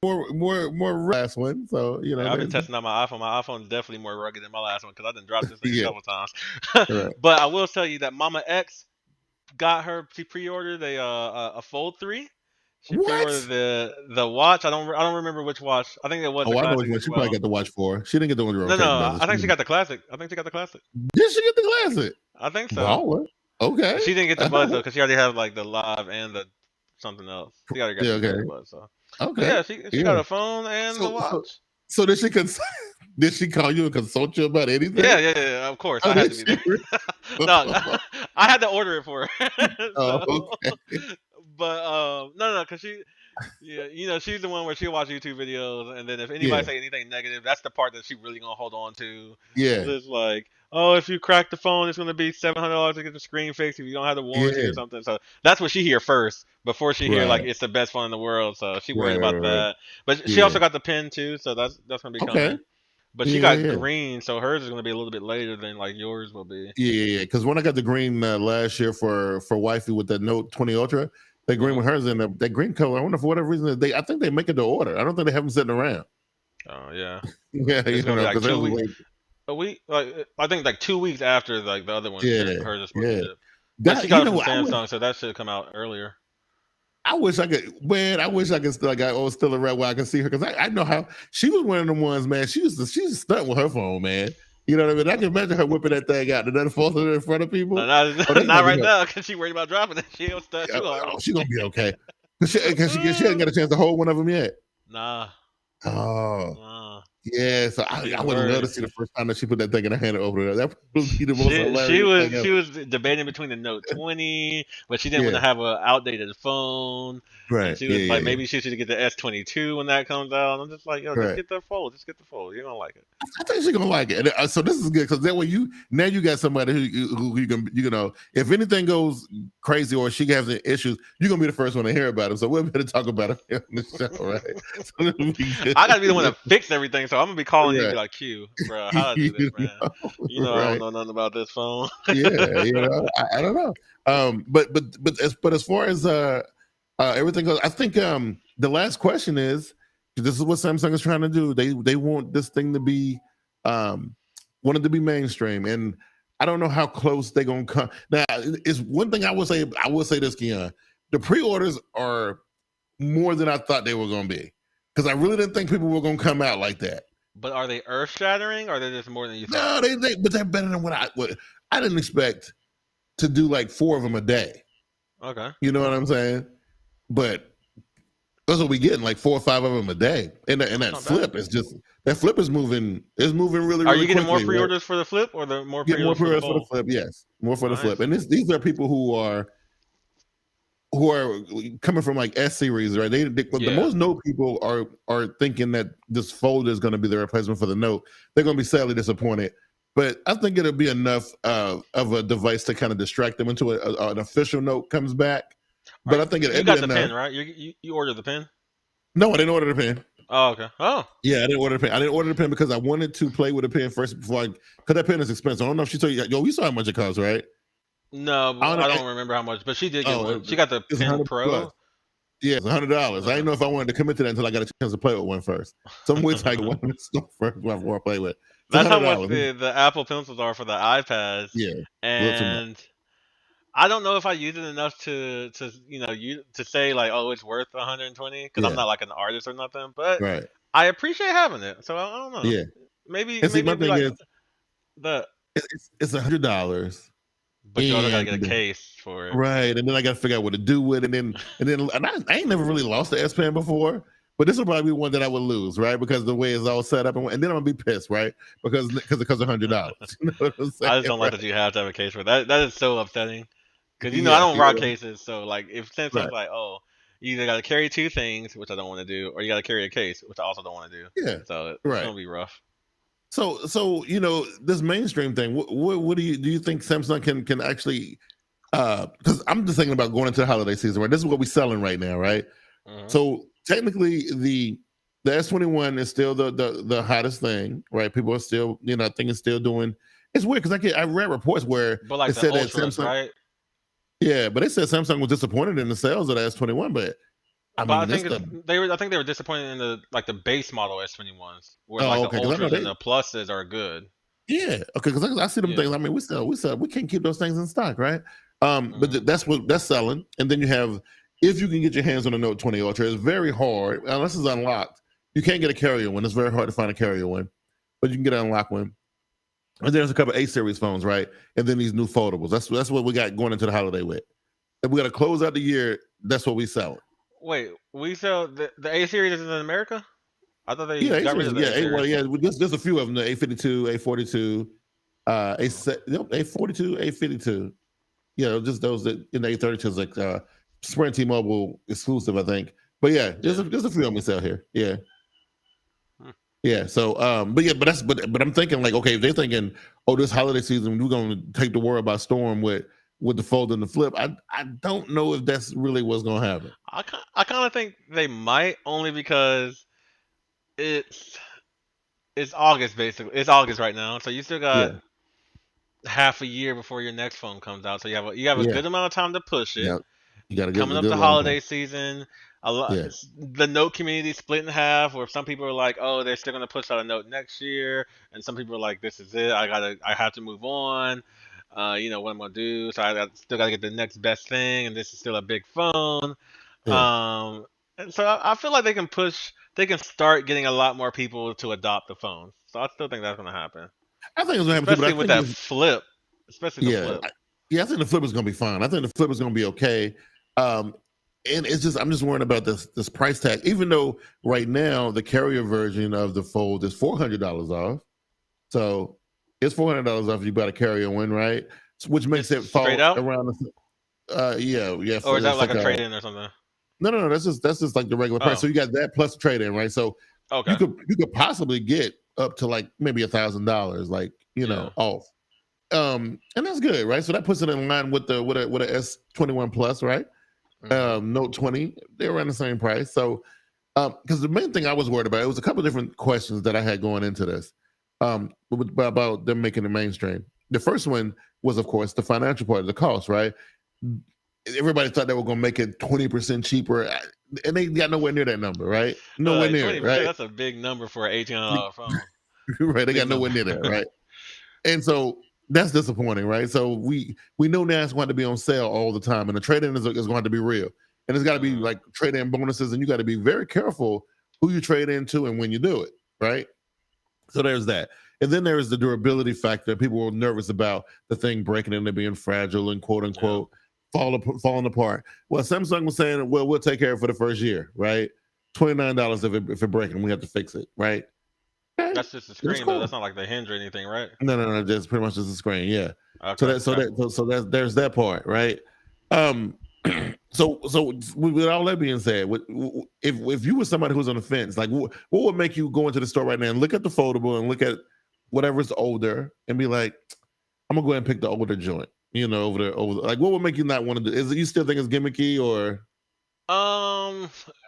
more last one, so I've been testing out my iPhone. My iPhone is definitely more rugged than my last one, because I done dropped this thing a couple times. Right. But I will tell you that Mama X she pre-ordered a Fold 3. She pre-ordered the watch. I don't remember which watch. I think it was. I know which one. She probably got the watch 4. She didn't get the one. No. I think she got the classic. Did she get the classic? I think so. Wow. Okay. She didn't get the buzz though, because she already had like the live and the something else. She already got the buzz. So. Okay. Yeah, she got a phone and the watch. So did she call you and consult you about anything? Yeah. Of course, I had to be there. No, I had to order it for her. Okay. But no, because she's the one where she'll watch YouTube videos, and then if anybody say anything negative, that's the part that she really gonna hold on to. Yeah, it's like, oh, if you crack the phone, it's gonna be $700 to get the screen fixed if you don't have the warranty or something. So that's what she hear first before she hear like it's the best phone in the world. So she worried about that. But she also got the pen too, so that's gonna be coming. But she got green, so hers is going to be a little bit later than like yours will be. Yeah. Because when I got the green last year for wifey with that Note 20 Ultra, that green with hers in that green color, I wonder for whatever reason I think they make it to order. I don't think they have them sitting around. Oh yeah. Yeah, it's gonna be like 2 weeks. A week, I think like 2 weeks after like the other one. Hers is supposed to ship. But she got it from Samsung, so that should come out earlier. I wish I could still, like, I was still around where I can see her, because I know how she was one of them ones, man. She was stunt with her phone, man. You know what I mean? I can imagine her whipping that thing out and then falling in front of people. Not right now, because she's worried about dropping it. She'll stunt too hard. Oh, she's gonna be okay. She hasn't got a chance to hold one of them yet. Nah. Oh. Yeah, so I would love to see the first time that she put that thing in her hand and opened it up. That would be the most hilarious. She was debating between the Note 20, but she didn't want to have an outdated phone. Right. And she was like, maybe she should get the S22 when that comes out. I'm just like, just get the Fold. Just get the Fold. You're gonna like it. I think she's gonna like it. And, so this is good, because that way you got somebody who you can, if anything goes crazy or she has any issues, you're gonna be the first one to hear about it. So we're going to talk about it on the show, right? So I gotta be the one to fix everything. So I'm gonna be calling you like, Q, bro, how do I do this, man? I don't know nothing about this phone. I don't know. But as far as everything goes, I think the last question is, this is what Samsung is trying to do. They want this thing to be want it to be mainstream, and I don't know how close they're gonna come. Now, it's one thing I will say this, Keon. The pre-orders are more than I thought they were gonna be, because I really didn't think people were gonna come out like that. But are they earth-shattering, or are they just more than you thought? No, but they're better than what I didn't expect to do, like 4 of them a day. Okay. You know what I'm saying? But that's what we getting, like 4 or 5 of them a day. And that flip is just, that flip is moving really. Are you getting more pre-orders for the flip, or the more pre-orders for the flip? Yes, more for the flip. And these are people who are coming from like S series, right? The most Note people are thinking that this Fold is going to be the replacement for the Note. They're going to be sadly disappointed But I think it'll be enough of a device to kind of distract them until an official Note comes back. But I think you got the pen, right? You ordered the pen? No, I didn't order the pen. Oh, okay. Oh, yeah, I didn't order the pen. I didn't order the pen because I wanted to play with the pen first because that pen is expensive. I don't know if she told you. Yo, we saw how much it costs, right? No, I don't remember how much, but she did get one. She got the Pen Pro. Plus. Yeah, it's $100. Okay. I didn't know if I wanted to commit to that until I got a chance to play with one first. So I'm waiting till I get one in the store first before I play with. That's how much the Apple Pencils are for the iPads. Yeah, and I don't know if I use it enough to say like, oh, it's worth 120 because I'm not like an artist or nothing. But I appreciate having it, so I don't know. Yeah, maybe my thing like is it's $100. But you also gotta get a case for it, right? And then I gotta figure out what to do with it, and I ain't never really lost the S Pen before, but this will probably be one that I would lose, right? Because the way it's all set up, and then I'm gonna be pissed, right? Because of $100. You know what I'm saying? I just don't like that you have to have a case for that. That is so upsetting. Because I don't rock cases, so like if Samsung's like, oh, you either gotta carry two things, which I don't want to do, or you gotta carry a case, which I also don't want to do. Yeah, so it's gonna be rough. So this mainstream thing. What do you think Samsung can actually? Because I'm just thinking about going into the holiday season, right? This is what we're selling right now, right? Mm-hmm. So technically, the S21 is still the hottest thing, right? People are still, I think it's still doing. It's weird because I read reports where it said that Samsung, right? Yeah, but they said Samsung was disappointed in the sales of the S21, but. I think they were disappointed in the base model S21s, where the Ultras and the Pluses are good. Yeah, okay, because I see them things. I mean, we can't keep those things in stock, right? But that's selling. And then you have, if you can get your hands on a Note 20 Ultra, it's very hard unless it's unlocked. You can't get a carrier one. It's very hard to find a carrier one, but you can get an unlocked one. And there's a couple of A series phones, right? And then these new foldables. That's what we got going into the holiday with. And we got to close out the year. That's what we sell. Wait, we sell the A series is in America? I thought they got rid of the there's a few of them: the A52, A42, A42, A52. Just those that in the A32 is like Sprint T-Mobile exclusive, I think. But there's a few of them we sell here. Yeah. Yeah. So, but I'm thinking like, okay, if they're thinking, oh, this holiday season we're going to take the world by storm with the fold and the flip, I don't know if that's really what's going to happen. I kind of think they might, only because it's August basically. It's August right now, so you still got half a year before your next phone comes out. So you have a good amount of time to push it. Yeah. You got to coming up the holiday season. The Note community split in half, where some people are like, oh, they're still going to push out a Note next year, and some people are like, this is it. I have to move on. What I'm gonna do? So I still gotta get the next best thing, and this is still a big phone. And so I feel like they can start getting a lot more people to adopt the phone. So I still think that's gonna happen. I think it's gonna happen, especially with that flip. Especially the flip. I think the flip is gonna be fine. I think the flip is gonna be okay. And I'm just worried about this price tag. Even though right now the carrier version of the Fold is $400 off, so. It's $400 off if you buy a carrier one, right? Which makes it fall around. Or is that like a trade-in or something? No. That's just like the regular price. So you got that plus the trade-in, right? So you could possibly get up to like maybe $1,000, off. And that's good, right? So that puts it in line with a S21 Plus, right? Mm-hmm. Note 20, they're around the same price. So because the main thing I was worried about, it was a couple of different questions that I had going into this. About them making it mainstream. The first one was, of course, the financial part of the cost, right? Everybody thought they were going to make it 20% cheaper, and they got nowhere near that number, right? Nowhere near it, right? That's a big number for an $1,800 phone. Right, they got nowhere near that, right? And so that's disappointing, right? So we know now it's going to be on sale all the time, and the trade-in is going to be real. And it's got to be like trade-in bonuses, and you got to be very careful who you trade into and when you do it, right? So there's that. And then there's the durability factor. People were nervous about the thing breaking and it being fragile and quote unquote falling apart. Well, Samsung was saying, well, we'll take care of it for the first year, right? $29 if it breaks and we have to fix it, right? Okay. That's just a screen, though. That's not like the hinge or anything, right? No. That's pretty much just a screen, yeah. Okay. So there's that part, right? So with all that being said, if you were somebody who's on the fence, like what would make you go into the store right now and look at the foldable and look at whatever's older and be like, I'm gonna go ahead and pick the older joint. Over like, what would make you not want to do? Is it you still think it's gimmicky or?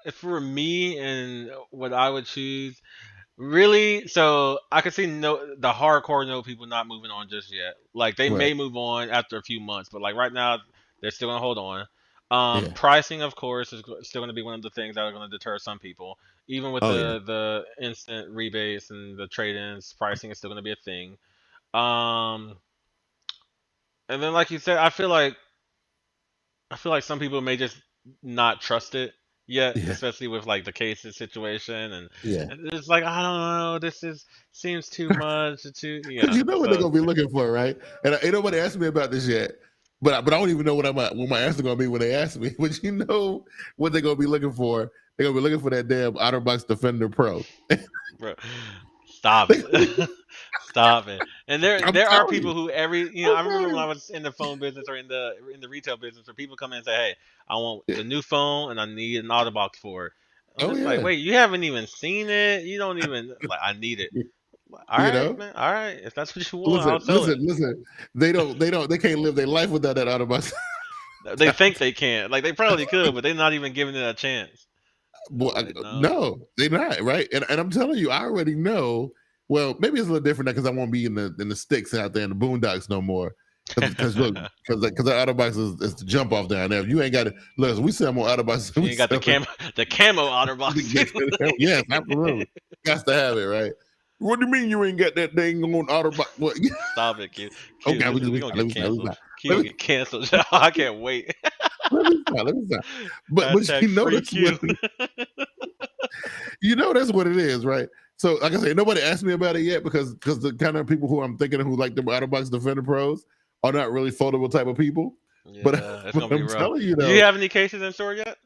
If for me and what I would choose, really, so I could see the hardcore note people not moving on just yet. Like they may move on after a few months, but like right now they're still gonna hold on. Pricing, of course, is still gonna be one of the things that are gonna deter some people. Even with the instant rebates and the trade-ins, pricing is still gonna be a thing. And then like you said, I feel like some people may just not trust it yet, especially with like the cases situation, and it's like, I don't know, this seems too much. Because what they're gonna be looking for, right? And ain't nobody asked me about this yet, but I don't even know what my answer gonna be when they ask me. But what they're gonna be looking for? They're gonna be looking for that damn OtterBox Defender Pro. Bro, stop it. Stop it. And there are people who I remember when I was in the phone business or in the retail business, where people come in and say, hey, I want the new phone and I need an OtterBox for it. I'm just like, wait, you haven't even seen it? You don't even like, I need it. All right, man. All right. If that's what you want, listen. They can't live their life without that OtterBox. They think they can't. Like they probably could, but they're not even giving it a chance. No, they're not, right? And I'm telling you, I already know. Well, maybe it's a little different now because I won't be in the sticks out there in the boondocks no more. Because the OtterBox is the jump off down there. If you ain't got it, look, we sell more OtterBox. You ain't got the camo OtterBox. Yes, absolutely. Got to have it, right? What do you mean you ain't got that thing on OtterBox? What? Stop it, Q. Okay, we're gonna get canceled. Q gonna get canceled. I can't wait. Let me stop. But that's what it is, right? So, like I say, nobody asked me about it yet because the kind of people who I'm thinking of who like the OtterBox Defender Pros are not really foldable type of people. Yeah, but I'm telling you, though. Do you have any cases in store yet?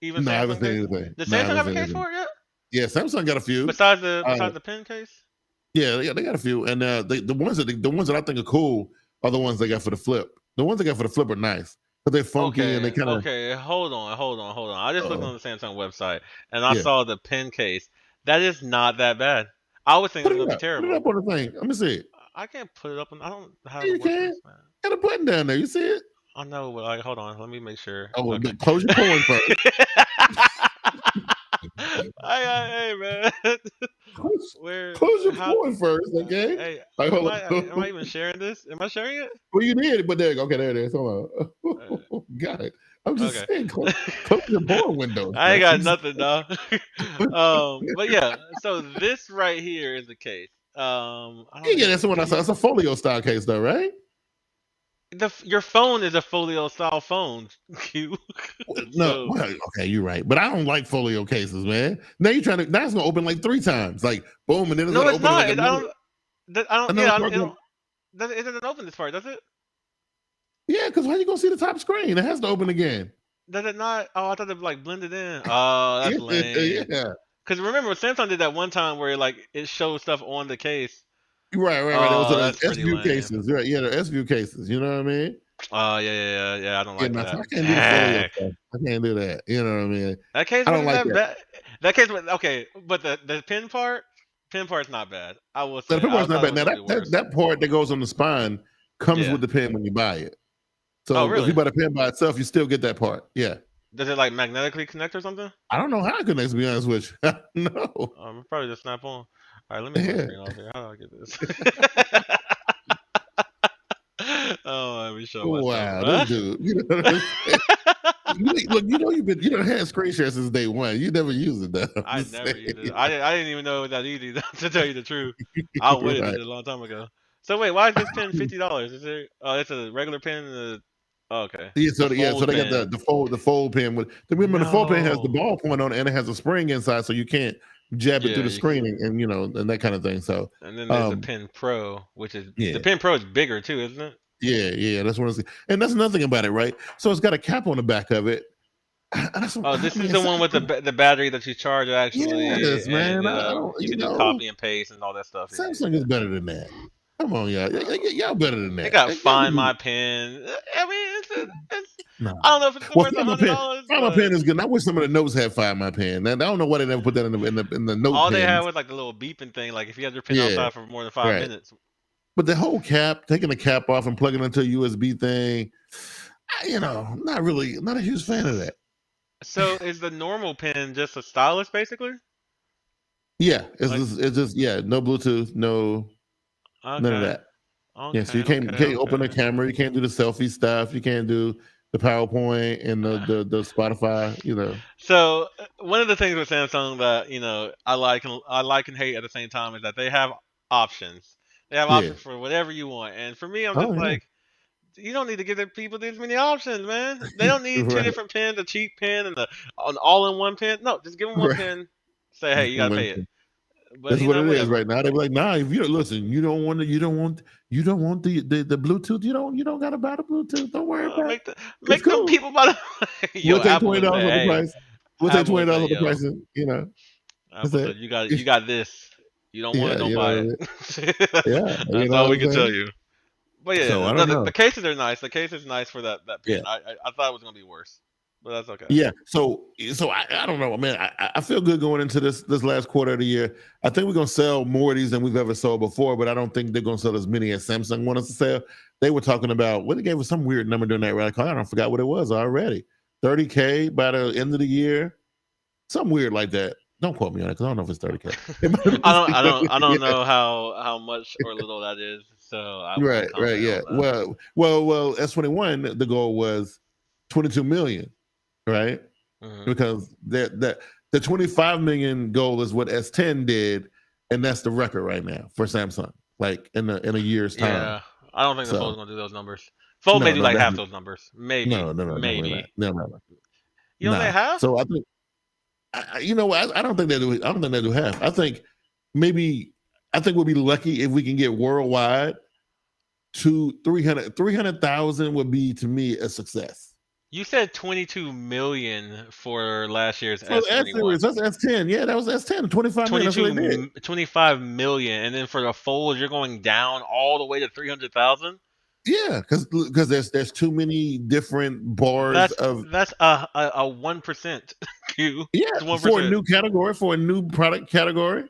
No, I haven't seen anything. Does Samsung have a case for it yet? Yeah, Samsung got a few. Besides the pen case? Yeah, they got a few. And the ones that I think are cool are the ones they got for the flip. The ones they got for the flip are nice. But they're funky and they kind of... Okay, hold on. I just looked on the Samsung website and I saw the pen case. That is not that bad. I was thinking it was going to be terrible. Put it up on the thing. Let me see it. I can't put it up. I don't have it. You can. Got a button down there. You see it? I know, but hold on. Let me make sure. Oh, okay. Close your porn first. Hey, man. Close your porn first, okay? Hey, am I even sharing this? Am I sharing it? Well, you did, but there it is. Hold on. Got it. I'm just saying, close your porn window. I ain't got nothing, dog. But yeah, so this right here is the case. That's the one I saw. It's a folio style case, though, right? Your phone is a folio style phone. No, okay, you're right, but I don't like folio cases, man. Now you're trying to. Now it's gonna open like 3 times, like boom, and then it's no, gonna it's open. Not. It doesn't open this part, does it? Yeah, because how you gonna see the top screen? It has to open again. Does it not? Oh, I thought it like blended in. Oh, that's lame. Yeah. Because remember, Samsung did that one time where it showed stuff on the case. Right. Those S-View cases, right? Yeah, the S-View cases. You know what I mean? Oh, yeah. I don't like that. I can't do that. You know what I mean? That case wasn't that bad. That case was okay, but the pen part's not bad. I will say. The pen part's not bad. Now that part that goes on the spine comes with the pen when you buy it. So if you buy the pen by itself, you still get that part. Yeah. Does it like magnetically connect or something? I don't know how it connects, to be honest with you. No. Probably just snap on. All right, let me get the screen off here. How do I get this? Let me show myself. Wow, this dude. Look, you done had screen share since day one. You never used it though. I never used it. I didn't even know it was that easy, to tell you the truth. I would have did it a long time ago. So wait, why is this pen $50? Is it? It's a regular pen. Okay. Yeah, so they got the fold pen with. Remember, the fold pen has the ball point on it and it has a spring inside, so you can't jab it through the screen and and that kind of thing. So and then there's the Pen Pro, which is the Pen Pro is bigger too, isn't it? Yeah, that's what I'm saying. And that's another thing about it, right? So it's got a cap on the back of it. This is the one with the battery that you charge actually. Yes, man. You can do copy and paste and all that stuff. Samsung is better than that. Come on, y'all. Y'all better than that. They got Find My Pen. I mean, No. I don't know if it's worth $100. Find My Pen is good. I wish some of the notes had Find My Pen. I don't know why they never put that in the note. All they had was like the little beeping thing, like if you had your pen outside for more than 5 minutes. But the whole cap, taking the cap off and plugging it into a USB thing, not a huge fan of that. So is the normal pen just a stylus, basically? Yeah, it's just no Bluetooth, none of that. Okay, so you can't open a camera, you can't do the selfie stuff, you can't do the PowerPoint and the Spotify, So one of the things with Samsung that I like and hate at the same time is that they have options. They have options for whatever you want, and for me, I'm just like, you don't need to give the people this many options, man. They don't need two different pens, a cheap pen and an all-in-one pen. No, just give them one pen. Say, hey, you gotta pay it. But that's what it is right now. They're like, nah, if you you don't want the Bluetooth. You don't gotta buy the Bluetooth. Don't worry about it. Make them people buy the. We'll take $20 off the price. We'll take $20 off the price. Apple, you got this. You don't want it, don't buy it. Yeah, that's all we can tell you. But the cases are nice. The case is nice for that pen. Yeah. I thought it was gonna be worse. But that's okay. Yeah. So I don't know, man. I feel good going into this last quarter of the year. I think we're gonna sell more of these than we've ever sold before, but I don't think they're gonna sell as many as Samsung want us to sell. They were talking about they gave us some weird number during that rally call. I forgot what it was already. 30K by the end of the year. Something weird like that. Don't quote me on it because I don't know if it's 30K. I don't know how much or little that is. So right. Yeah. Well, S21. The goal was 22 million. Right, because the 25 million goal is what S10 did, and that's the record right now for Samsung. Like in a year's time. Yeah, I don't think the Fold's gonna do those numbers. Fold may do like half those numbers, maybe. No. Maybe. No. You don't think half? So I think, I don't think they do. I don't think they do half. I think we'll be lucky if we can get worldwide to 300,000 would be to me a success. You said 22 million for last year's S21. That's S10. Yeah, that was S10. 25 million, and then for the Fold, you're going down all the way to 300,000. Yeah, because there's too many different bars that's a 1%. Yeah, 1%. For a new category, for a new product category,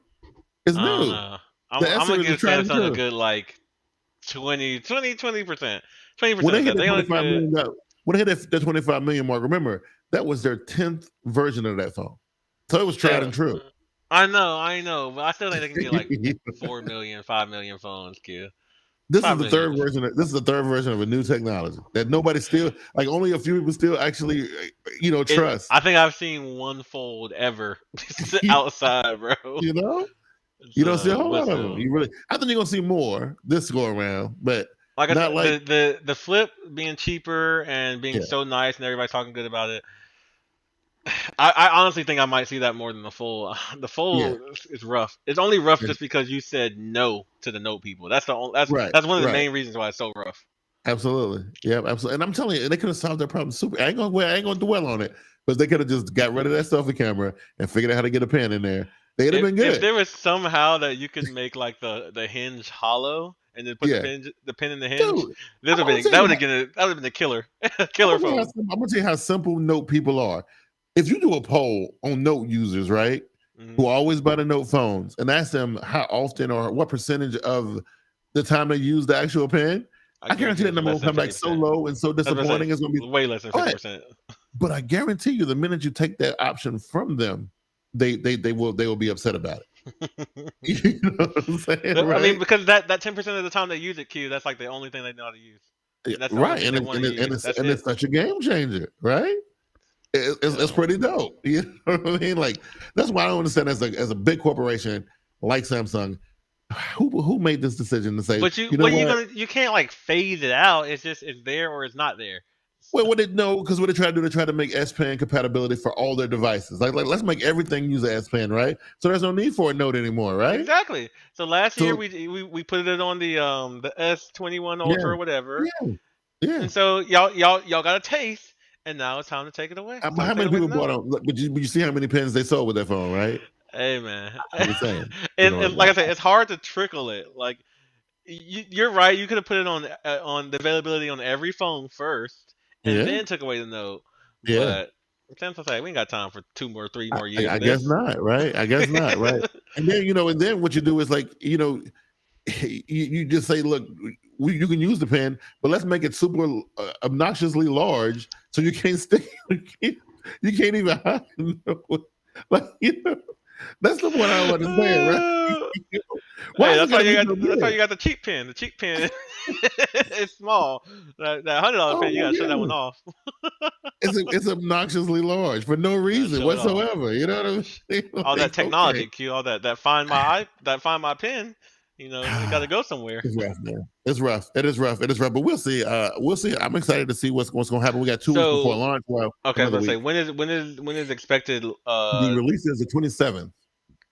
it's new. I'm gonna give Samsung a good like 20%. 20%. When they hit that 25 million mark, remember, that was their 10th version of that phone. So it was tried and true. I know. But I still think they can get like 4 million, 5 million phones, Q. This is the third version of a new technology that nobody still, like only a few people still actually, trust. I think I've seen one Fold ever outside, bro. You don't see a whole lot of them. I think you're going to see more this go around, but like I said, the Flip being cheaper and being so nice and everybody talking good about it. I honestly think I might see that more than the Fold. The Fold is rough. It's only rough just because you said no to the Note people. That's one of the main reasons why it's so rough. Absolutely. Yeah, absolutely. And I'm telling you, they could have solved their problem super. I ain't gonna dwell on it, but they could have just got rid of that selfie camera and figured out how to get a pen in there. They'd have been good. If there was somehow that you could make like the hinge hollow and then put the pin in the hinge, that would have been a killer phone. I'm gonna tell you how simple Note people are. If you do a poll on Note users, right, who always buy the Note phones, and ask them how often or what percentage of the time they use the actual pen, I guarantee that number will come back so low and so disappointing. It's gonna be way less than 50%. But I guarantee you, the minute you take that option from them, they will be upset about it. You know what I'm saying? Right? I mean, because that 10% of the time they use it, Q, that's like the only thing they know how to use. Right, and it's such a game changer, right? It's pretty dope. You know what I mean? Like, that's why I don't understand as a big corporation like Samsung, who made this decision to say, but you can't like phase it out. It's just it's there or it's not there. Well, what they try to do, they try to make S Pen compatibility for all their devices. Like let's make everything use an S Pen, right? So there's no need for a Note anymore, right? Exactly. So last year we put it on the S21 Ultra or whatever. Yeah. And so y'all got a taste. And now it's time to take it away. How many people bought on? But you see how many pens they sold with that phone, right? Hey man, I'm just saying. And like I said, it's hard to trickle it. Like you're right. You could have put it on the availability on every phone first, and then took away the Note. But Samsung's like, we ain't got time for 2 more, 3 more years. I guess not, right? I guess not, right? And then what you do is like, you just say, look, you can use the pen, but let's make it super obnoxiously large so you can't stick. You can't even hide. That's the one I don't understand, right? That's how you got the cheap pen. The cheap pen is small. That $100 pen, you gotta shut that one off. It's obnoxiously large for no reason whatsoever. You know what I'm saying? All that technology, Q, all that find my pen. You got to go somewhere. It's rough, man. It's rough. It is rough. But we'll see. I'm excited to see what's going to happen. We got 2 weeks before launch. Well, okay, let's say when is expected? The release is the 27th.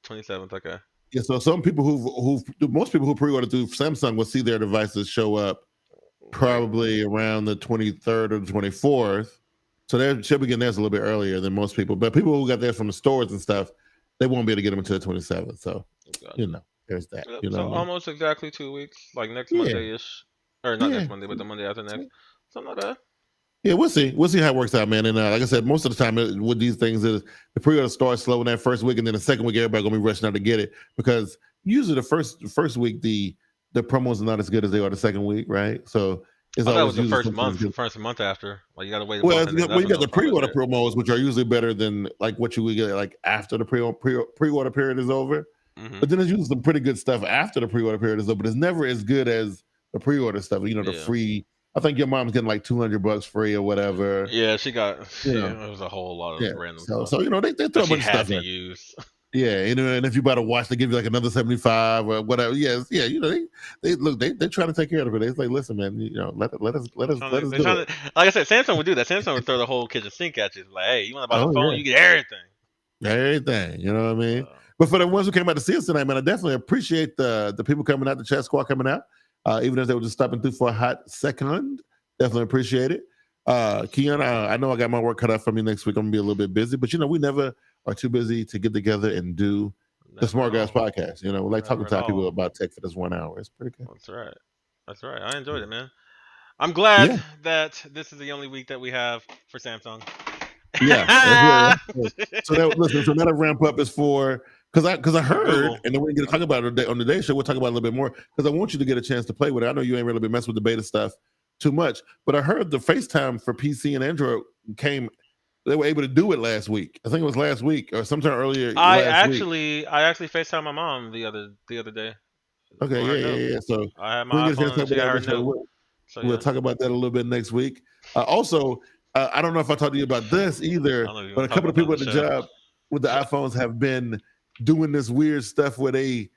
27th. Okay. Yeah. So most people who pre-order through Samsung will see their devices show up probably around the 23rd or the 24th. So they should be getting theirs a little bit earlier than most people. But people who got theirs from the stores and stuff, they won't be able to get them until the 27th. So there's that. So almost exactly 2 weeks, like next Monday-ish. Or not next Monday, but the Monday after next. Something like that. Yeah, we'll see. We'll see how it works out, man. And like I said, most of the time with these things, is the pre-order starts slow in that first week, and then the second week, everybody gonna be rushing out to get it because usually the first week the promos are not as good as they are the second week, right? So it's that was the first month after. Like you gotta wait. You got the pre-order promos, which are usually better than like what you would get like after the pre-order period is over. Mm-hmm. But then there's usually some pretty good stuff after the pre-order period is over, but it's never as good as the pre-order stuff. The free. I think your mom's getting like $200 free or whatever. Yeah, she got. It was a whole lot of random stuff. So they throw a bunch of stuff in. Use. Yeah, and if you buy a watch, they give you like another $75 or whatever. They they're trying to take care of it. It's like, listen, man, let us do it. Like I said, Samsung would do that. Samsung would throw the whole kitchen sink at you. Like, hey, you want to buy the phone? You get everything. Everything. You know what I mean? But for the ones who came out to us tonight, man, I definitely appreciate the people coming out, the chat squad coming out. Even if they were just stopping through for a hot second, definitely appreciate it. Keon, I know I got my work cut out for me next week. I'm gonna be a little bit busy, but we never are too busy to get together and do the Smart Guyz podcast. We like talking to people about tech for this 1 hour. It's pretty good. That's right. I enjoyed it, man. I'm glad that this is the only week that we have for Samsung. Yeah. So that ramp up is for. Because I heard, and then we're going to talk about it on the day show. We'll talk about it a little bit more because I want you to get a chance to play with it. I know you ain't really been messing with the beta stuff too much, but I heard the FaceTime for PC and Android came. They were able to do it last week. I think it was last week or sometime earlier. I actually FaceTimed my mom the other day. Okay, yeah. So I had my iPhone. We'll talk about that a little bit next week. Also, I don't know if I talked to you about this either, but a couple of people at the job with the iPhones have been doing this weird stuff where they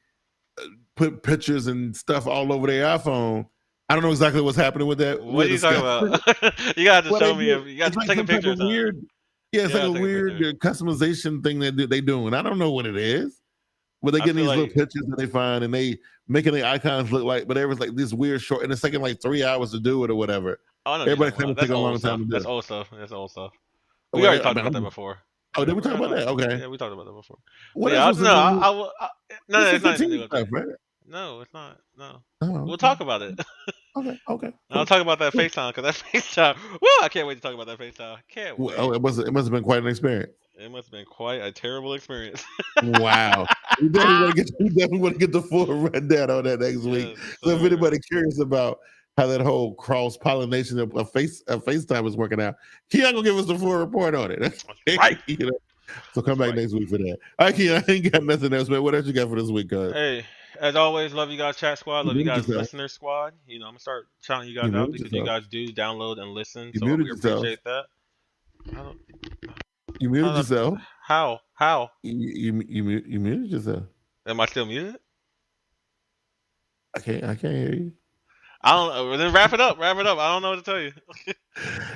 put pictures and stuff all over their iPhone. I don't know exactly what's happening with that. What are you talking about? You got to show me. You got to take a picture. It's like a weird customization thing that they doing. I don't know what it is, but they get these little pictures that they find and they making the icons look like, but it was like this weird short, and it's taking like 3 hours to do it or whatever. Everybody claims it take a long time to do. That's old stuff. We already talked about that before. Oh, did we talk about that? Okay. Yeah, we talked about that before. What else? It's not anything to do with that. Right? No, it's not. No. We'll talk about it. Okay. I'll talk about that FaceTime because that FaceTime. Woo! I can't wait to talk about that FaceTime. Can't wait. Oh, it must have been quite an experience. It must have been quite a terrible experience. Wow. We definitely want to get the full rundown on that next week. So if anybody curious about how that whole cross-pollination of FaceTime is working out, Keon gonna give us the full report on it. Right. So come back next week for that. All right, Keon, I ain't got nothing else, man. What else you got for this week, guys? Hey, as always, love you guys, chat squad. Love you guys, listener squad. I'm gonna start shouting you guys out because you guys do download and listen. So we appreciate that. You muted yourself. How? You muted yourself. Am I still muted? I can't hear you. I don't know. Then wrap it up. I don't know what to tell you.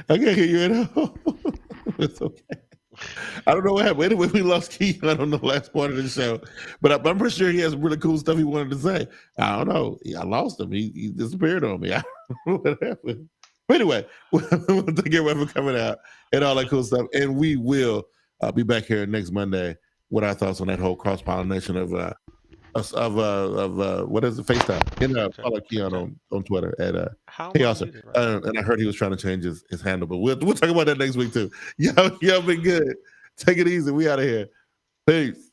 I can't hear you at all. It's okay. I don't know what happened. Anyway, we lost Keon on the last part of the show, but I'm pretty sure he has really cool stuff he wanted to say. I don't know. I lost him. He disappeared on me. I don't know what happened. But anyway, we'll thank everyone for coming out and all that cool stuff. And we will be back here next Monday with our thoughts on that whole cross-pollination of what is it, FaceTime. And follow Keon on Twitter at he also and I heard he was trying to change his handle, but we'll talk about that next week too. Y'all been good. Take it easy. We out of here. Peace.